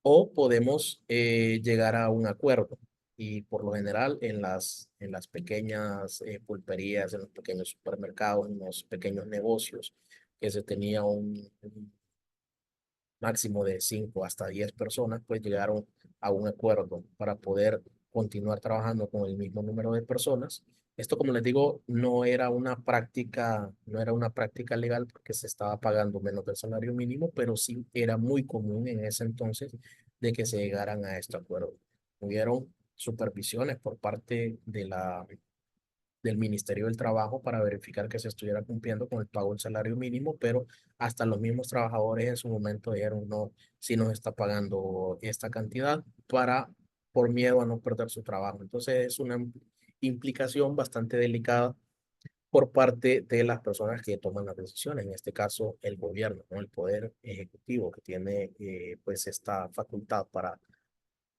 o podemos llegar a un acuerdo. Y por lo general en las pequeñas pulperías, en los pequeños supermercados, en los pequeños negocios, que se tenía un máximo de 5 hasta 10 personas, pues llegaron a un acuerdo para poder continuar trabajando con el mismo número de personas. Esto, como les digo, no era una práctica legal porque se estaba pagando menos del salario mínimo, pero sí era muy común en ese entonces de que se llegaran a este acuerdo. Hubieron supervisiones por parte del Ministerio del Trabajo para verificar que se estuviera cumpliendo con el pago del salario mínimo, pero hasta los mismos trabajadores en su momento dijeron, no, si nos está pagando esta cantidad por miedo a no perder su trabajo. Entonces es una implicación bastante delicada por parte de las personas que toman las decisiones, en este caso el gobierno, ¿no? El poder ejecutivo que tiene pues esta facultad para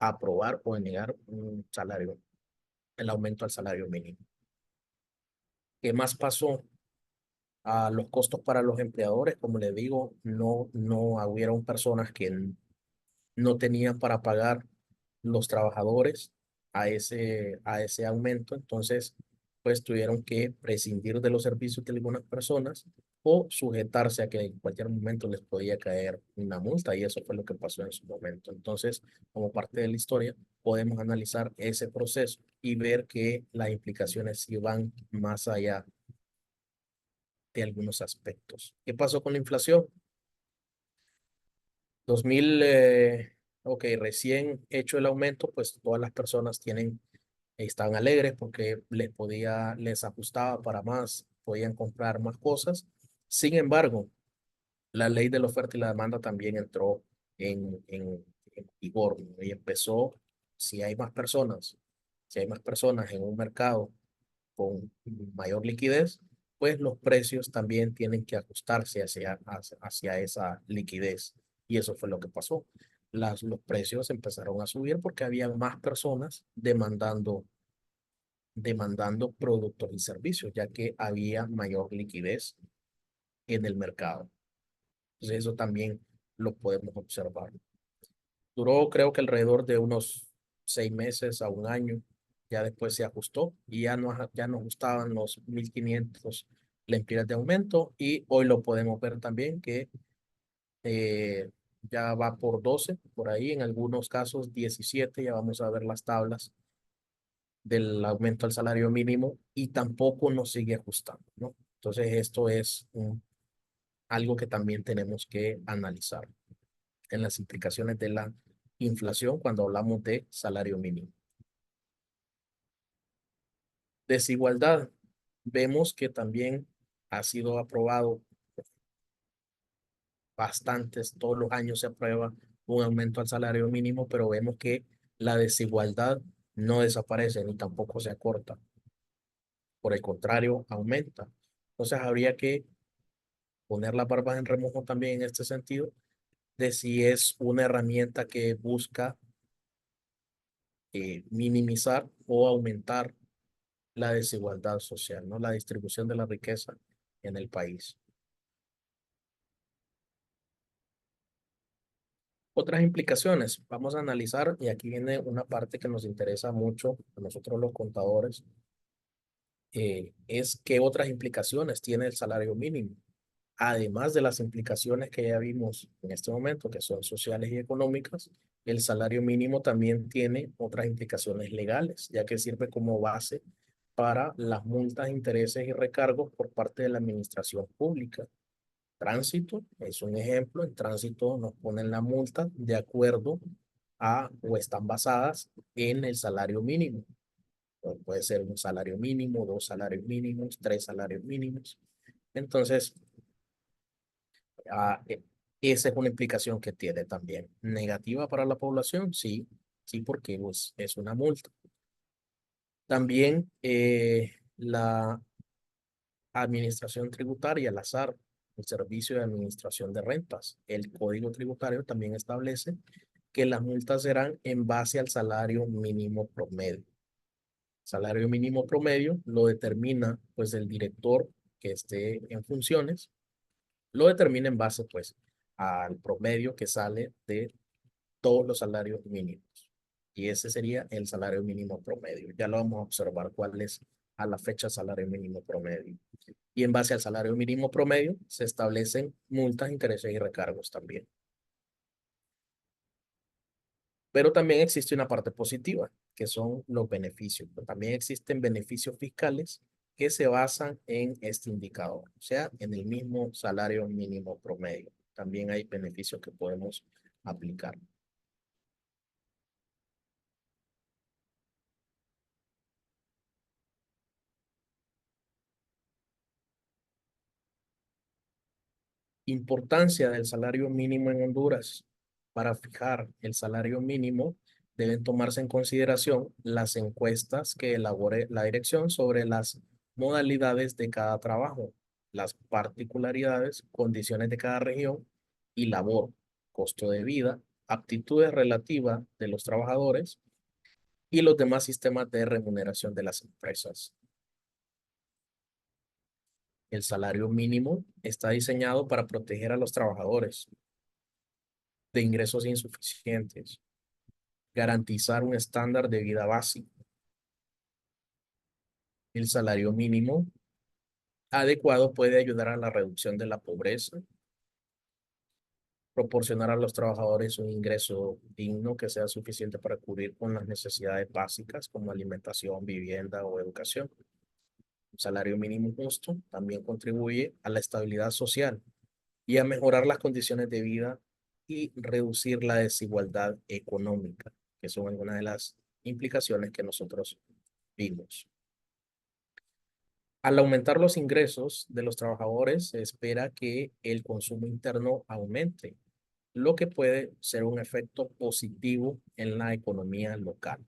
aprobar o negar un salario, el aumento al salario mínimo. ¿Qué más pasó? A los costos para los empleadores, como les digo, no hubieron personas que no tenían para pagar los trabajadores a ese aumento, entonces pues tuvieron que prescindir de los servicios de algunas personas o sujetarse a que en cualquier momento les podía caer una multa y eso fue lo que pasó en su momento. Entonces, como parte de la historia, podemos analizar ese proceso y ver que las implicaciones sí van más allá de algunos aspectos. ¿Qué pasó con la inflación? 2000, ok, recién hecho el aumento, pues todas las personas estaban alegres porque les ajustaba para más, podían comprar más cosas. Sin embargo, la ley de la oferta y la demanda también entró en vigor, ¿no? Y empezó, si hay más personas, si hay más personas en un mercado con mayor liquidez, pues los precios también tienen que ajustarse hacia esa liquidez. Y eso fue lo que pasó. Los precios empezaron a subir porque había más personas demandando productos y servicios, ya que había mayor liquidez en el mercado. Entonces eso también lo podemos observar. Duró creo que alrededor de unos 6 meses a un año. Ya después se ajustó y ya no ajustaban los 1.500 lempiras de aumento y hoy lo podemos ver también que eh, ya va por 12 por ahí, en algunos casos 17, ya vamos a ver las tablas del aumento al salario mínimo y tampoco nos sigue ajustando, ¿no? Entonces esto es algo que también tenemos que analizar en las implicaciones de la inflación cuando hablamos de salario mínimo. Desigualdad. Vemos que también ha sido aprobado bastantes, todos los años se aprueba un aumento al salario mínimo, pero vemos que la desigualdad no desaparece ni tampoco se acorta. Por el contrario, aumenta. Entonces habría que poner las barbas en remojo también en este sentido de si es una herramienta que busca minimizar o aumentar la desigualdad social, ¿no? La distribución de la riqueza en el país. Otras implicaciones, vamos a analizar, y aquí viene una parte que nos interesa mucho a nosotros los contadores, es qué otras implicaciones tiene el salario mínimo, además de las implicaciones que ya vimos en este momento, que son sociales y económicas. El salario mínimo también tiene otras implicaciones legales, ya que sirve como base para las multas, intereses y recargos por parte de la administración pública. Tránsito es un ejemplo. En tránsito nos ponen la multa de acuerdo o están basadas en el salario mínimo. Puede ser un salario mínimo, dos salarios mínimos, tres salarios mínimos. Entonces, ah, eh, esa es una implicación que tiene también. ¿Negativa para la población? Sí, sí, porque pues, es una multa. También la administración tributaria, el SAR, el Servicio de Administración de Rentas. El Código Tributario también establece que las multas serán en base al salario mínimo promedio. Salario mínimo promedio lo determina pues el director que esté en funciones, lo determina en base pues al promedio que sale de todos los salarios mínimos. Y ese sería el salario mínimo promedio. Ya lo vamos a observar cuál es a la fecha el salario mínimo promedio. Y en base al salario mínimo promedio se establecen multas, intereses y recargos también. Pero también existe una parte positiva, que son los beneficios. Pero también existen beneficios fiscales que se basan en este indicador, o sea, en el mismo salario mínimo promedio. También hay beneficios que podemos aplicar. Importancia del salario mínimo en Honduras. Para fijar el salario mínimo, deben tomarse en consideración las encuestas que elabore la dirección sobre las modalidades de cada trabajo, las particularidades, condiciones de cada región y labor, costo de vida, aptitudes relativas de los trabajadores y los demás sistemas de remuneración de las empresas. El salario mínimo está diseñado para proteger a los trabajadores de ingresos insuficientes, garantizar un estándar de vida básico. El salario mínimo adecuado puede ayudar a la reducción de la pobreza, proporcionar a los trabajadores un ingreso digno que sea suficiente para cubrir con las necesidades básicas como alimentación, vivienda o educación. Un salario mínimo justo también contribuye a la estabilidad social y a mejorar las condiciones de vida y reducir la desigualdad económica, que son algunas de las implicaciones que nosotros vimos. Al aumentar los ingresos de los trabajadores, se espera que el consumo interno aumente, lo que puede ser un efecto positivo en la economía local.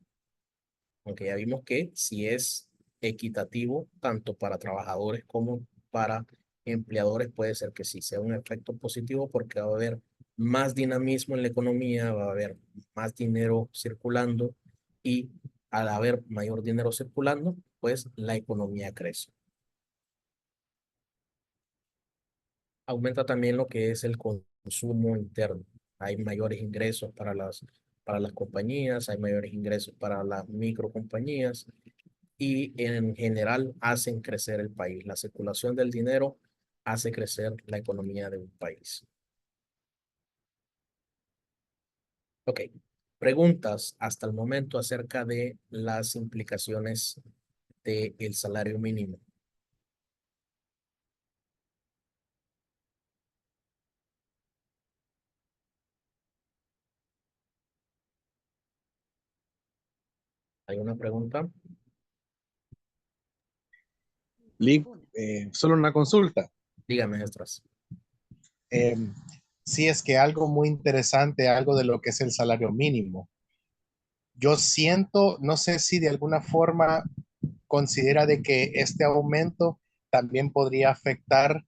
Aunque ya vimos que si es equitativo, tanto para trabajadores como para empleadores, puede ser que sí sea un efecto positivo porque va a haber más dinamismo en la economía, va a haber más dinero circulando y al haber mayor dinero circulando, pues la economía crece. Aumenta también lo que es el consumo interno. Hay mayores ingresos para las compañías, hay mayores ingresos para las microcompañías y en general hacen crecer el país. La circulación del dinero hace crecer la economía de un país. Ok, preguntas hasta el momento acerca de las implicaciones del salario mínimo. ¿Hay una pregunta? Lee, solo una consulta. Dígame, extras. Eh, sí, es que algo muy interesante, algo de lo que es el salario mínimo. Yo siento, no sé si de alguna forma considera de que este aumento también podría afectar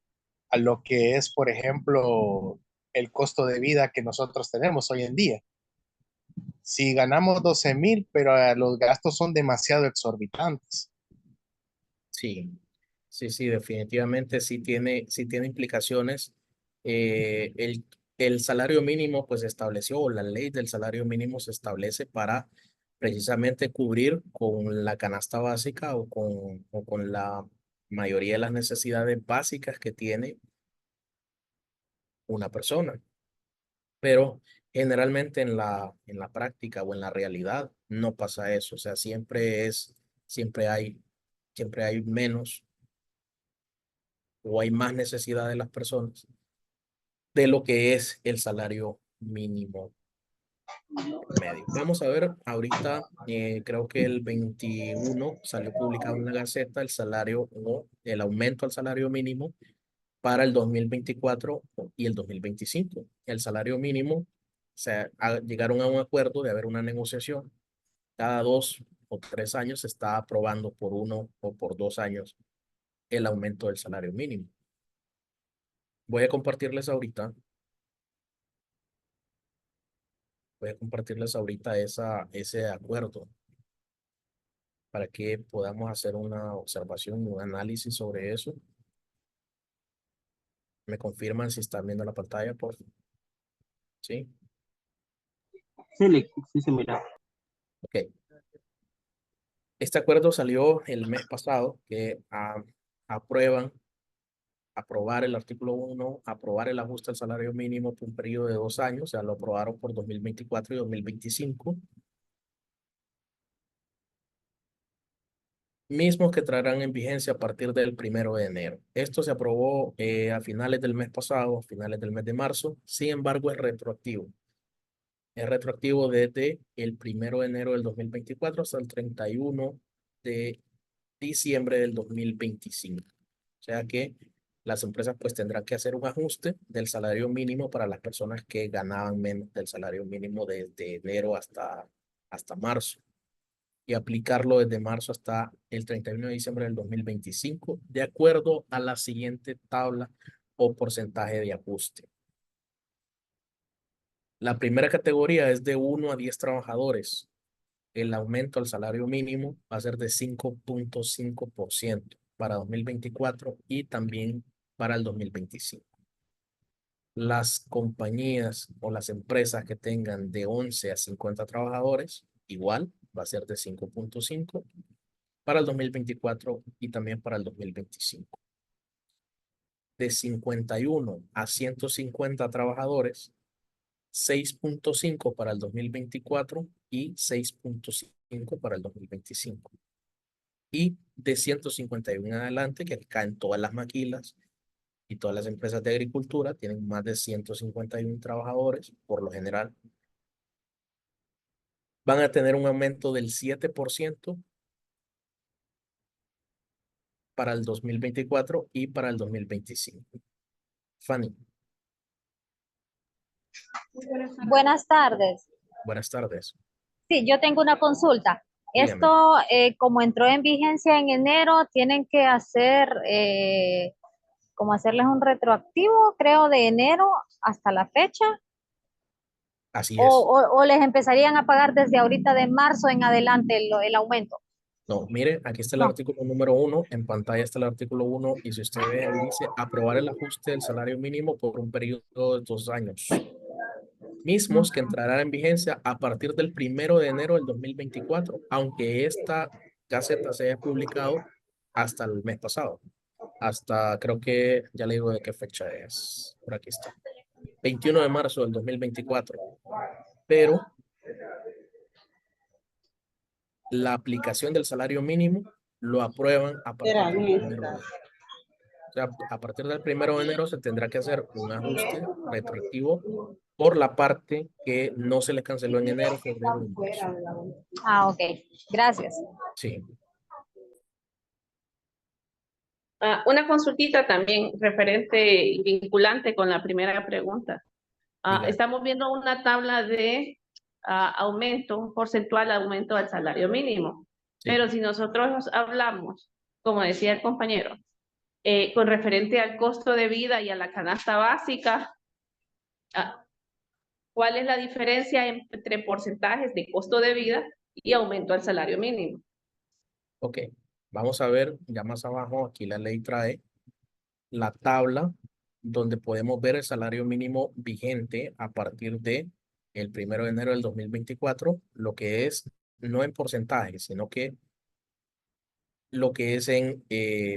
a lo que es, por ejemplo, el costo de vida que nosotros tenemos hoy en día. Si ganamos 12,000, pero los gastos son demasiado exorbitantes. Sí, sí, definitivamente sí tiene implicaciones. El salario mínimo pues se estableció, o la ley del salario mínimo se establece para precisamente cubrir con la canasta básica o con la mayoría de las necesidades básicas que tiene una persona. Pero generalmente en la práctica o en la realidad no pasa eso. O sea, siempre hay, siempre hay menos o hay más necesidad de las personas de lo que es el salario mínimo medio. Vamos a ver, ahorita creo que el 21 salió publicado en la Gaceta el salario o el aumento al salario mínimo para el 2024 y el 2025. El salario mínimo, o sea, llegaron a un acuerdo de haber una negociación. Cada 2 o 3 años se está aprobando por 1 o por 2 años el aumento del salario mínimo. Voy a compartirles ahorita Voy a compartirles ahorita ese acuerdo para que podamos hacer una observación y un análisis sobre eso. ¿Me confirman si están viendo la pantalla, por favor? ¿Sí? Sí, se mira. Ok. Este acuerdo salió el mes pasado, que aprueban, aprobar el artículo 1, aprobar el ajuste al salario mínimo por un periodo de 2 años, o sea, lo aprobaron por 2024 y 2025, mismos que traerán en vigencia a partir del 1 de enero. Esto se aprobó a finales del mes pasado, a finales del mes de marzo, sin embargo es retroactivo. Es retroactivo desde el 1 de enero del 2024 hasta el 31 de diciembre del 2025. O sea que las empresas pues tendrán que hacer un ajuste del salario mínimo para las personas que ganaban menos del salario mínimo desde enero hasta marzo y aplicarlo desde marzo hasta el 31 de diciembre del 2025 de acuerdo a la siguiente tabla o porcentaje de ajuste. La primera categoría es de 1 a 10 trabajadores. El aumento al salario mínimo va a ser de 5.5% para 2024 y también para el 2025. Las compañías o las empresas que tengan de 11 a 50 trabajadores, igual, va a ser de 5.5 para el 2024 y también para el 2025. De 51 a 150 trabajadores, 6.5 para el 2024 y 6.5 para el 2025. Y de 151 en adelante, que caen todas las maquilas y todas las empresas de agricultura, tienen más de 151 trabajadores, por lo general, van a tener un aumento del 7% para el 2024 y para el 2025. Fanny, Buenas tardes. buenas tardes. Sí, yo tengo una consulta. Dígame. Esto, como entró en vigencia en enero, tienen que hacer, como hacerles un retroactivo, creo, de enero hasta la fecha, Así o, es. o les empezarían a pagar desde ahorita de marzo en adelante el aumento. No, mire, aquí está el No. artículo número 1, en pantalla está el artículo 1 y si usted ve ahí dice aprobar el ajuste del salario mínimo por un periodo de 2 años, mismos que entrarán en vigencia a partir del 1 de enero del 2024, aunque esta gaceta se haya publicado hasta el mes pasado, hasta creo que, ya le digo de qué fecha es, por aquí está, 21 de marzo del 2024, pero la aplicación del salario mínimo lo aprueban a partir Eran del 1 de enero. estas. O sea, a partir del 1 de enero se tendrá que hacer un ajuste retroactivo por la parte que no se le canceló en enero, febrero y marzo. Ah, ok. Gracias. Sí, Una consultita también referente y vinculante con la primera pregunta. diga. Estamos viendo una tabla de aumento, un porcentual de aumento del salario mínimo. Sí. Pero si nosotros hablamos, como decía el compañero, con referente al costo de vida y a la canasta básica, ¿cuál es la diferencia entre porcentajes de costo de vida y aumento al salario mínimo? Ok, vamos a ver ya más abajo, aquí la ley trae la tabla donde podemos ver el salario mínimo vigente a partir de el 1 de enero del 2024, lo que es no en porcentaje, sino que lo que es en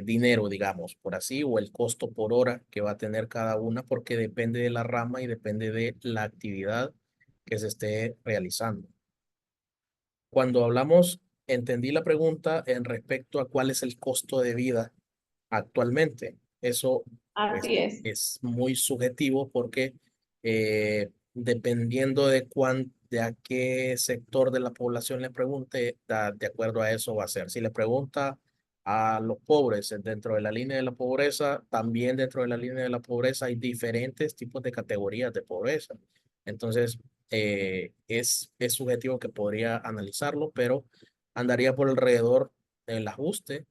dinero, digamos, por así, o el costo por hora que va a tener cada una, porque depende de la rama y depende de la actividad que se esté realizando. Cuando hablamos, entendí la pregunta en respecto a cuál es el costo de vida actualmente. Eso pues, Así es. es muy subjetivo porque dependiendo de a qué sector de la población le pregunte, de acuerdo a eso va a ser. Si le pregunta a los pobres dentro de la línea de la pobreza, también dentro de la línea de la pobreza hay diferentes tipos de categorías de pobreza. Entonces, es subjetivo que podría analizarlo, pero andaría por alrededor del ajuste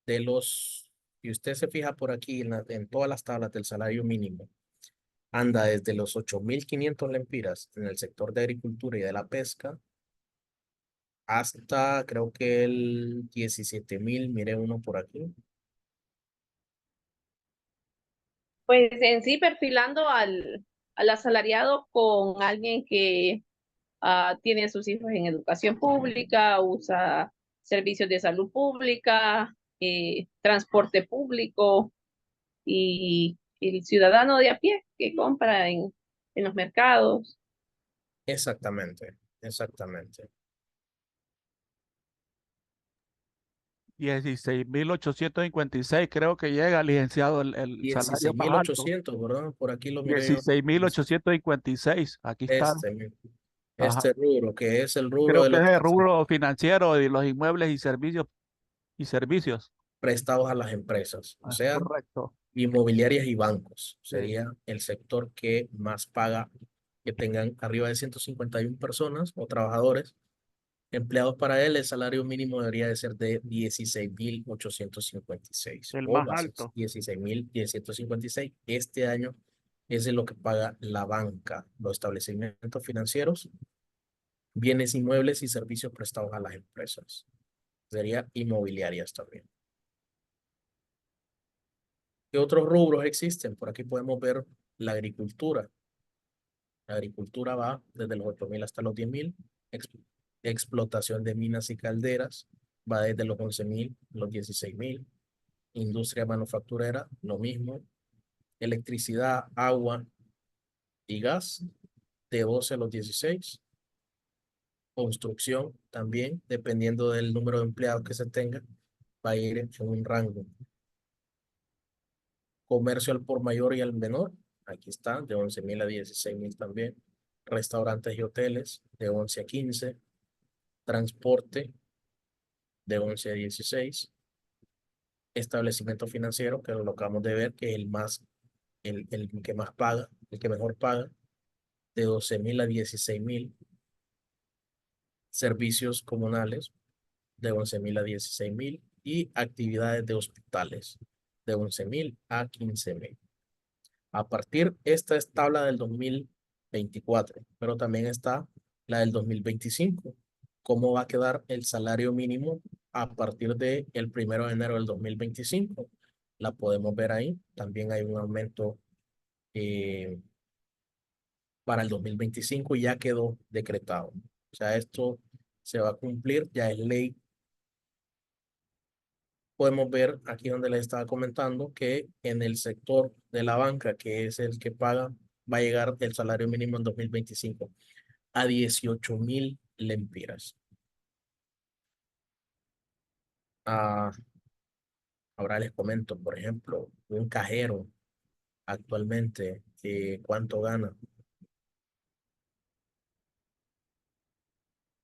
de los, si usted se fija por aquí en todas las tablas del salario mínimo, anda desde los 8.500 lempiras en el sector de agricultura y de la pesca hasta creo que el 17.000, mire uno por aquí. Pues en sí perfilando al asalariado con alguien que tiene a sus hijos en educación pública, usa servicios de salud pública, transporte público y el ciudadano de a pie que compra en los mercados. Exactamente, exactamente. 16.856 creo que llega, licenciado, el salario más alto. 16.800, ¿verdad? Por aquí lo miré yo. 16.856, aquí está. Este, Ajá. este rubro, que es el rubro Creo de que los es el rubro financiero y los inmuebles y servicios. prestados a las empresas, o Ah, sea, correcto. inmobiliarias y bancos. Sí. Sería el sector que más paga, que tengan arriba de 151 personas o trabajadores empleados para él. El salario mínimo debería de ser de 16.856 El o más bases, alto. 16.156. Este año es de lo que paga la banca, los establecimientos financieros, bienes inmuebles y servicios prestados a las empresas. Sería inmobiliarias también. ¿Qué otros rubros existen? Por aquí podemos ver la agricultura. La agricultura va desde los 8.000 hasta los 10.000. Explotación de minas y calderas va desde los 11.000 a los 16.000. Industria manufacturera, lo mismo. Electricidad, agua y gas, de 12 a los 16. Construcción también, dependiendo del número de empleados que se tenga, va a ir en un rango. Comercio al por mayor y al menor, aquí está, de 11.000 a 16.000 también. Restaurantes y hoteles, de 11 a 15. Transporte, de 11 a 16. Establecimiento financiero, que lo acabamos de ver, que es el que más paga, el que mejor paga, de 12.000 a 16.000. Servicios comunales, de 11.000 a 16.000. Y actividades de hospitales, de 11.000 a 15.000. A partir, esta es tabla del 2024, pero también está la del 2025. ¿Cómo va a quedar el salario mínimo a partir del 1 de enero del 2025? La podemos ver ahí. También hay un aumento para el 2025 y ya quedó decretado. O sea, esto se va a cumplir, ya es ley. Podemos ver aquí donde les estaba comentando que en el sector de la banca, que es el que paga, va a llegar el salario mínimo en 2025 a 18.000 lempiras. Ah, ahora les comento, por ejemplo, un cajero actualmente, ¿cuánto gana?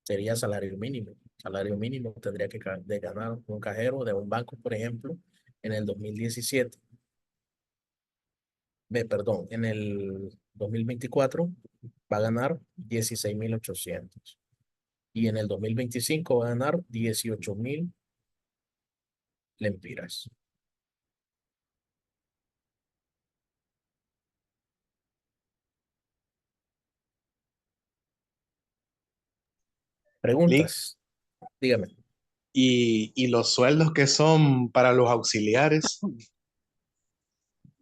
Sería salario mínimo. Salario mínimo tendría que de ganar un cajero de un banco, por ejemplo, en el 2017. Perdón, en el 2024 va a ganar 16.800. Y en el 2025 va a ganar 18.000 lempiras. Lick, Preguntas, dígame. y los sueldos que son para los auxiliares.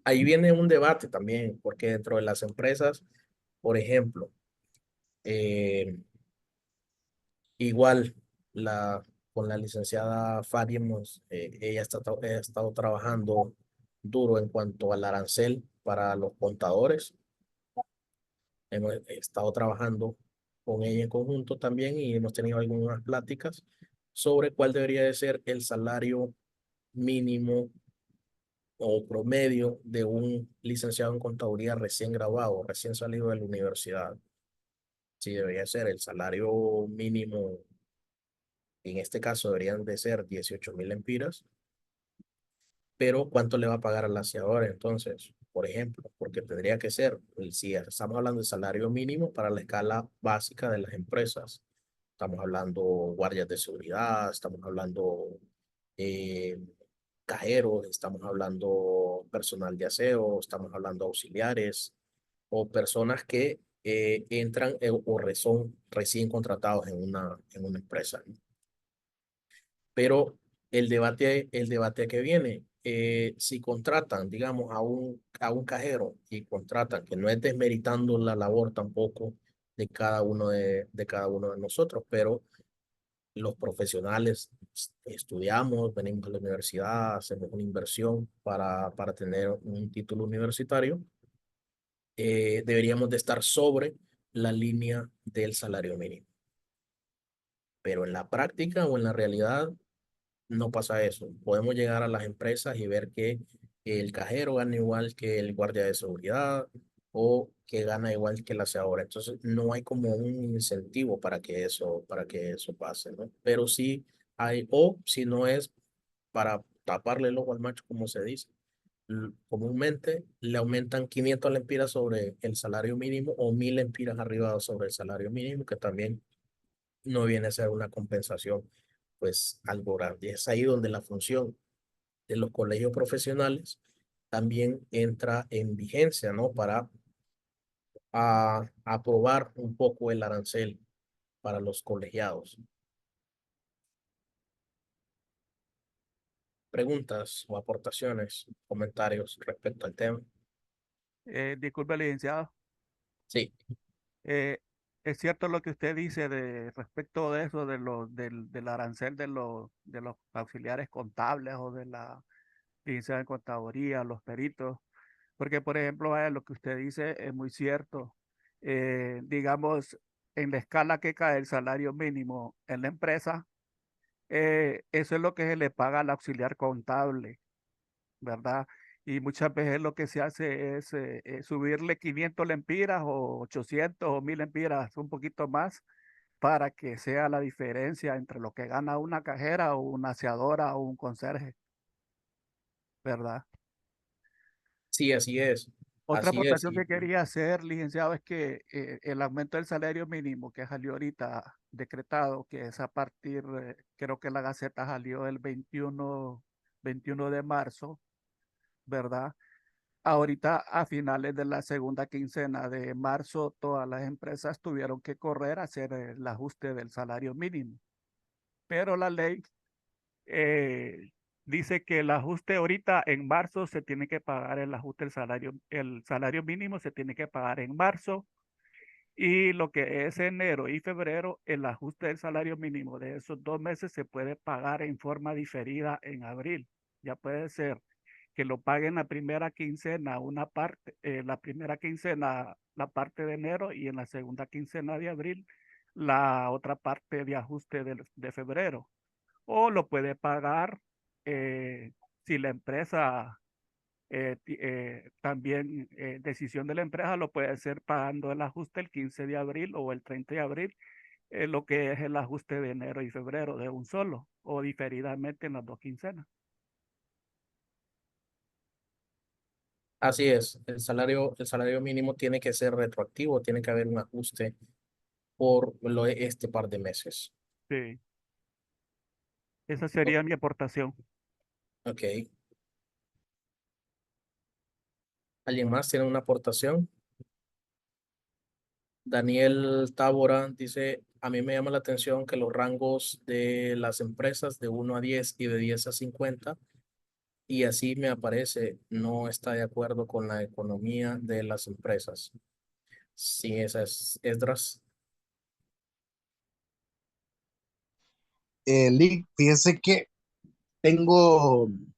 Ahí viene un debate también, porque dentro de las empresas, por ejemplo, eh, igual con la licenciada Fari ella ha estado trabajando duro en cuanto al arancel para los contadores. Hemos estado trabajando con ella en conjunto también y hemos tenido algunas pláticas sobre cuál debería de ser el salario mínimo o promedio de un licenciado en contaduría recién graduado, recién salido de la universidad. Sí, debería ser el salario mínimo, en este caso deberían de ser 18.000 lempiras, pero ¿cuánto le va a pagar al aseador entonces? Por ejemplo, porque tendría que ser, si estamos hablando de salario mínimo para la escala básica de las empresas, estamos hablando guardias de seguridad, estamos hablando eh, cajeros, estamos hablando personal de aseo, estamos hablando auxiliares o personas que entran o son recién contratados en una empresa, ¿no? Pero el debate que viene, si contratan, digamos, a un cajero y contratan, que no es desmeritando la labor tampoco de cada uno de nosotros, pero los profesionales estudiamos, venimos a la universidad, hacemos una inversión para tener un título universitario, deberíamos de estar sobre la línea del salario mínimo. Pero en la práctica o en la realidad no pasa eso. Podemos llegar a las empresas y ver que el cajero gana igual que el guardia de seguridad o que gana igual que el aseador. Entonces no hay como un incentivo para que eso pase, ¿no? Pero sí hay, o si no es para taparle el ojo al macho, como se dice. Comúnmente le aumentan 500 lempiras sobre el salario mínimo o 1000 lempiras arriba sobre el salario mínimo, que también no viene a ser una compensación pues algo grande. Es ahí donde la función de los colegios profesionales también entra en vigencia, ¿no? Para aprobar un poco el arancel para los colegiados. Preguntas o aportaciones, comentarios respecto al tema. Disculpe, licenciado. Sí, Eh, es cierto lo que usted dice de respecto de eso, del arancel de los auxiliares contables o de la licenciada en contaduría, los peritos, porque por ejemplo, vaya, lo que usted dice es muy cierto. Digamos, en la escala que cae el salario mínimo en la empresa, eso es lo que se le paga al auxiliar contable, ¿verdad? Y muchas veces lo que se hace es subirle 500 lempiras o 800 o 1000 lempiras, un poquito más, para que sea la diferencia entre lo que gana una cajera o una aseadora o un conserje, ¿verdad? sí, así es. Otra Así es. aportación que quería hacer, licenciado, es que el aumento del salario mínimo que salió ahorita decretado, que es a partir, creo que la Gaceta salió el 21 de marzo, ¿verdad? Ahorita a finales de la segunda quincena de marzo, todas las empresas tuvieron que correr a hacer el ajuste del salario mínimo, pero la ley eh, dice que el ajuste ahorita en marzo se tiene que pagar el ajuste del salario, el salario mínimo se tiene que pagar en marzo y lo que es enero y febrero, el ajuste del salario mínimo de esos 2 meses se puede pagar en forma diferida en abril. Ya puede ser que lo paguen la primera quincena, una parte, la primera quincena, la parte de enero y en la segunda quincena de abril, la otra parte de ajuste de febrero. O lo puede pagar si la empresa también decisión de la empresa lo puede hacer pagando el ajuste el 15 de abril o el 30 de abril, lo que es el ajuste de enero y febrero de un solo o diferidamente en las 2 quincenas. Así es. El salario mínimo tiene que ser retroactivo, tiene que haber un ajuste por este par de meses. Sí, esa O- sería mi aportación. Ok. ¿Alguien más tiene una aportación? Daniel Tábora dice, a mí me llama la atención que los rangos de las empresas de 1 a 10 y de 10 a 50, y así me aparece, no está de acuerdo con la economía de las empresas. Sí, esa es Esdras. Lick, fíjese que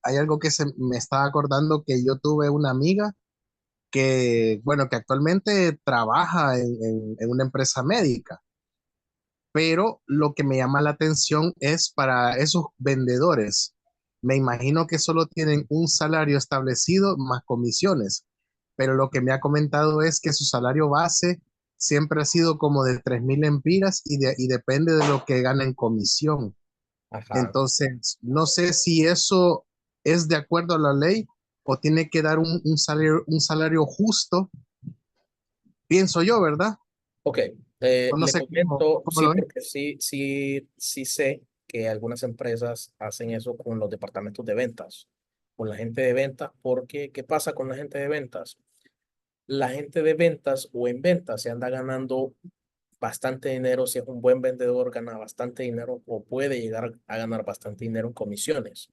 hay algo que me está acordando que yo tuve una amiga que, bueno, que actualmente trabaja en una empresa médica, pero lo que me llama la atención es para esos vendedores. Me imagino que solo tienen un salario establecido más comisiones, pero lo que me ha comentado es que su salario base siempre ha sido como de 3.000 empiras y depende de lo que gana en comisión. Ajá. Entonces, no sé si eso es de acuerdo a la ley o tiene que dar un salario justo, pienso yo, ¿verdad? Ok, O no le sé comento, cómo sí, lo ven. porque sí sé que algunas empresas hacen eso con los departamentos de ventas, con la gente de ventas, porque ¿qué pasa con la gente de ventas? La gente de ventas o en ventas se anda ganando bastante dinero, si es un buen vendedor, gana bastante dinero o puede llegar a ganar bastante dinero en comisiones.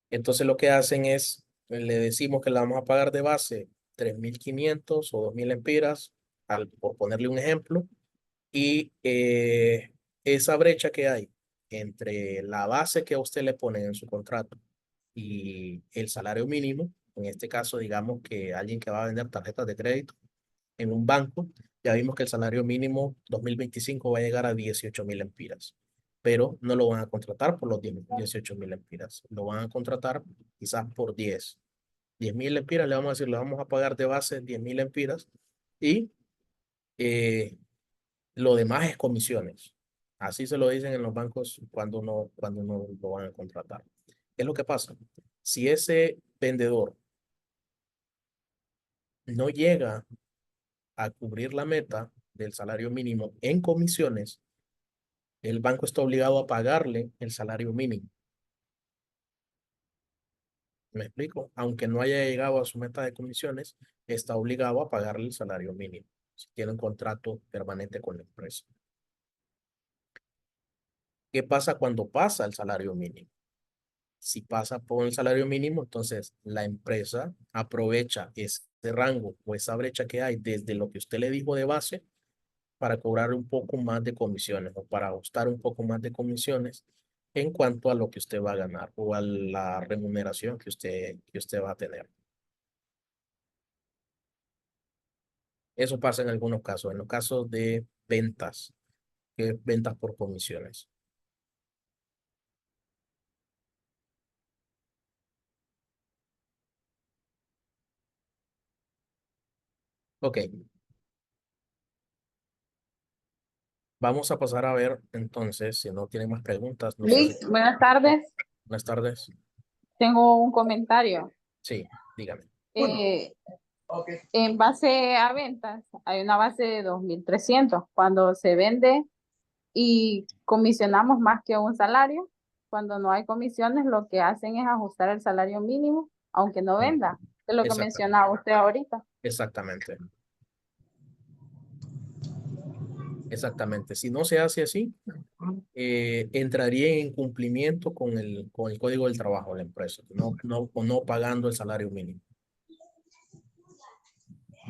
Entonces lo que hacen es, le decimos que le vamos a pagar de base 3.500 o 2.000 empiras por ponerle un ejemplo, y esa brecha que hay entre la base que a usted le pone en su contrato y el salario mínimo, en este caso, digamos que alguien que va a vender tarjetas de crédito en un banco, ya vimos que el salario mínimo 2025 va a llegar a 18.000 lempiras, pero no lo van a contratar por los 18.000 lempiras, lo van a contratar quizás por 10.000 lempiras, le vamos a decir, le vamos a pagar de base 10.000 lempiras y lo demás es comisiones. Así se lo dicen en los bancos cuando no lo van a contratar. ¿Qué es lo que pasa? Si ese vendedor no llega a cubrir la meta del salario mínimo en comisiones, el banco está obligado a pagarle el salario mínimo. ¿Me explico? Aunque no haya llegado a su meta de comisiones, está obligado a pagarle el salario mínimo si tiene un contrato permanente con la empresa. ¿Qué pasa cuando pasa el salario mínimo? Si pasa por el salario mínimo, entonces la empresa aprovecha ese rango o esa brecha que hay desde lo que usted le dijo de base para cobrar un poco más de comisiones o para ajustar un poco más de comisiones en cuanto a lo que usted va a ganar o a la remuneración que usted va a tener. Eso pasa en algunos casos, en los casos de ventas, que es ventas por comisiones. Ok, vamos a pasar a ver entonces, si no tienen más preguntas, no sé si... Luis, buenas tardes. Buenas tardes. Tengo un comentario. Sí, dígame. Eh, en base a ventas, hay una base de 2.300. Cuando se vende y comisionamos más que un salario, cuando no hay comisiones, lo que hacen es ajustar el salario mínimo, aunque no venda. Es lo que Exactamente. mencionaba usted ahorita. Exactamente. Exactamente. Si no se hace así, entraría en cumplimiento con el Código del Trabajo de la empresa, o no pagando el salario mínimo.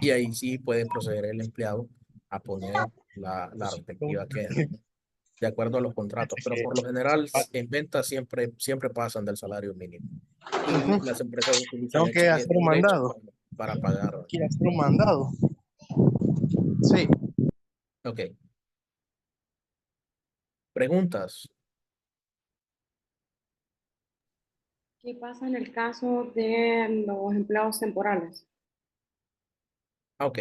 Y ahí sí puede proceder el empleado a poner la respectiva queja, de acuerdo a los contratos. Pero por lo general, en ventas siempre pasan del salario mínimo. Y las empresas utilizan Tengo que hacer un brecha mandado. para pagar. Quiero hacer un mandado. Sí. Ok. Preguntas. ¿Qué pasa en el caso de los empleados temporales? Ok.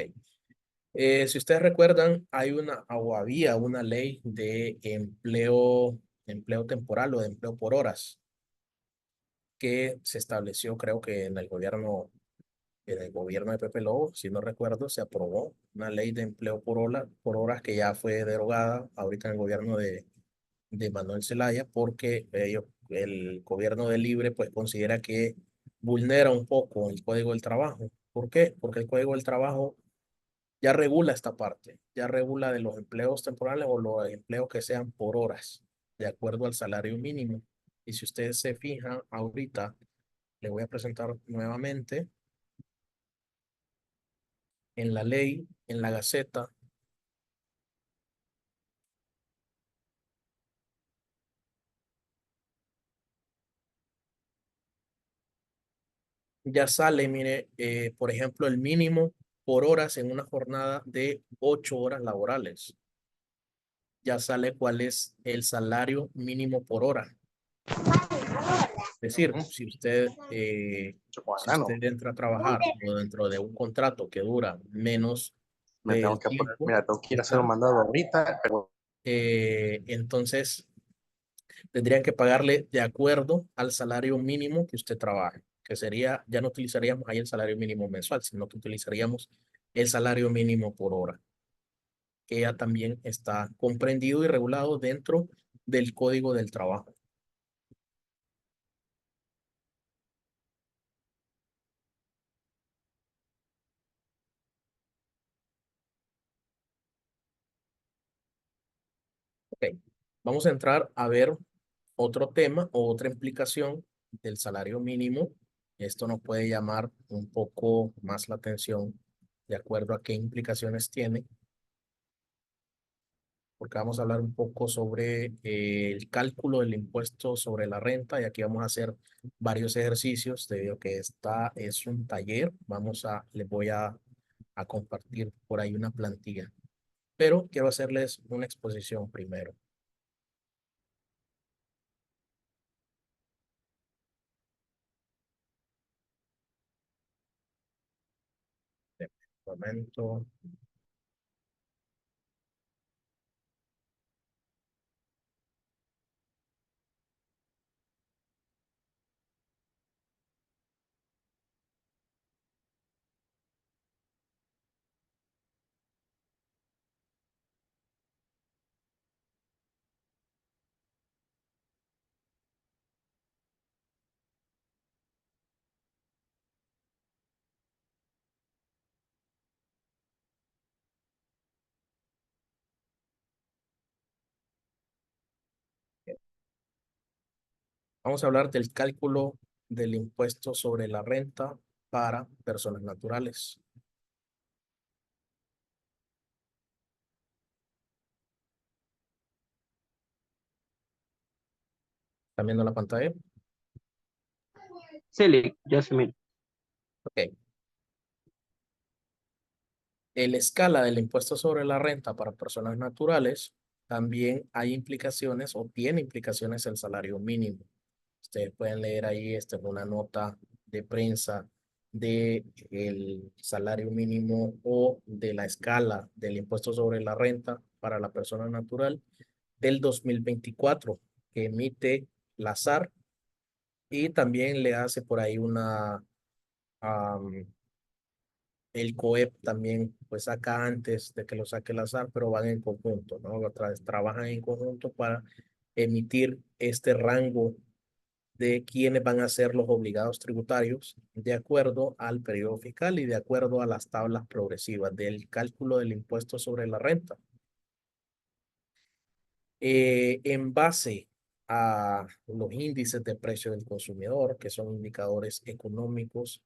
Si ustedes recuerdan, hay o había una ley de empleo temporal o de empleo por horas que se estableció, creo que en el gobierno de Pepe Lobo, si no recuerdo, se aprobó una ley de empleo por horas que ya fue derogada ahorita en el gobierno de Manuel Zelaya, porque el gobierno de Libre pues considera que vulnera un poco el Código del Trabajo. ¿Por qué? Porque el Código del Trabajo ya regula esta parte, ya regula de los empleos temporales o los empleos que sean por horas, de acuerdo al salario mínimo. Y si ustedes se fijan ahorita, le voy a presentar nuevamente en la ley, en la Gaceta, ya sale, mire, por ejemplo, el mínimo por horas en una jornada de 8 horas laborales. Ya sale cuál es el salario mínimo por hora. Es decir, si usted entra a trabajar o dentro de un contrato que dura menos Me tengo del que poner, tiempo, mira, tengo que ir a hacer un mandado ahorita, pero entonces tendrían que pagarle de acuerdo al salario mínimo que usted trabaje, que sería, ya no utilizaríamos ahí el salario mínimo mensual, sino que utilizaríamos el salario mínimo por hora, que ya también está comprendido y regulado dentro del Código del Trabajo. Ok, vamos a entrar a ver otro tema o otra implicación del salario mínimo. Esto nos puede llamar un poco más la atención de acuerdo a qué implicaciones tiene, porque vamos a hablar un poco sobre el cálculo del impuesto sobre la renta y aquí vamos a hacer varios ejercicios debido a que esta es un taller. Les voy a compartir por ahí una plantilla, pero quiero hacerles una exposición primero. Un momento. Vamos a hablar del cálculo del impuesto sobre la renta para personas naturales. ¿Están viendo la pantalla? Sí, ya se mira. Ok. En la escala del impuesto sobre la renta para personas naturales, también hay implicaciones o tiene implicaciones el salario mínimo. Ustedes pueden leer ahí una nota de prensa de el salario mínimo o de la escala del impuesto sobre la renta para la persona natural del 2024 que emite la SAR y también le hace por ahí el COEP también pues saca antes de que lo saque la SAR, pero van en conjunto, ¿no? Trabajan en conjunto para emitir este rango de quiénes van a ser los obligados tributarios de acuerdo al periodo fiscal y de acuerdo a las tablas progresivas del cálculo del impuesto sobre la renta. En base a los índices de precio del consumidor, que son indicadores económicos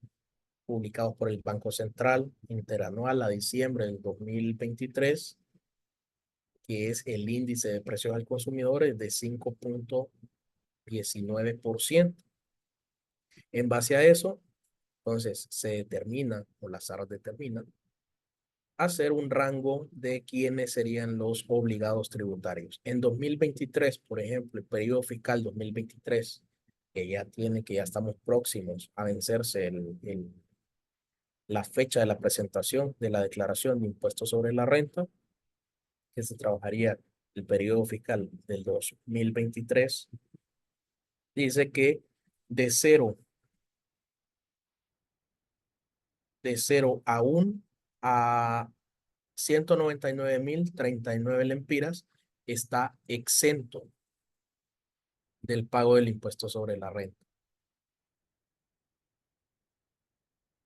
publicados por el Banco Central interanual a diciembre del 2023, que es el índice de precios al consumidor, es de 5.19%. En base a eso, entonces se determina, o la SAR determina, hacer un rango de quiénes serían los obligados tributarios. En 2023, por ejemplo, el periodo fiscal 2023, que ya estamos próximos a vencerse la fecha de la presentación de la declaración de impuestos sobre la renta, que se trabajaría el periodo fiscal del 2023, dice que de 0 aún a 199.039 lempiras está exento del pago del impuesto sobre la renta.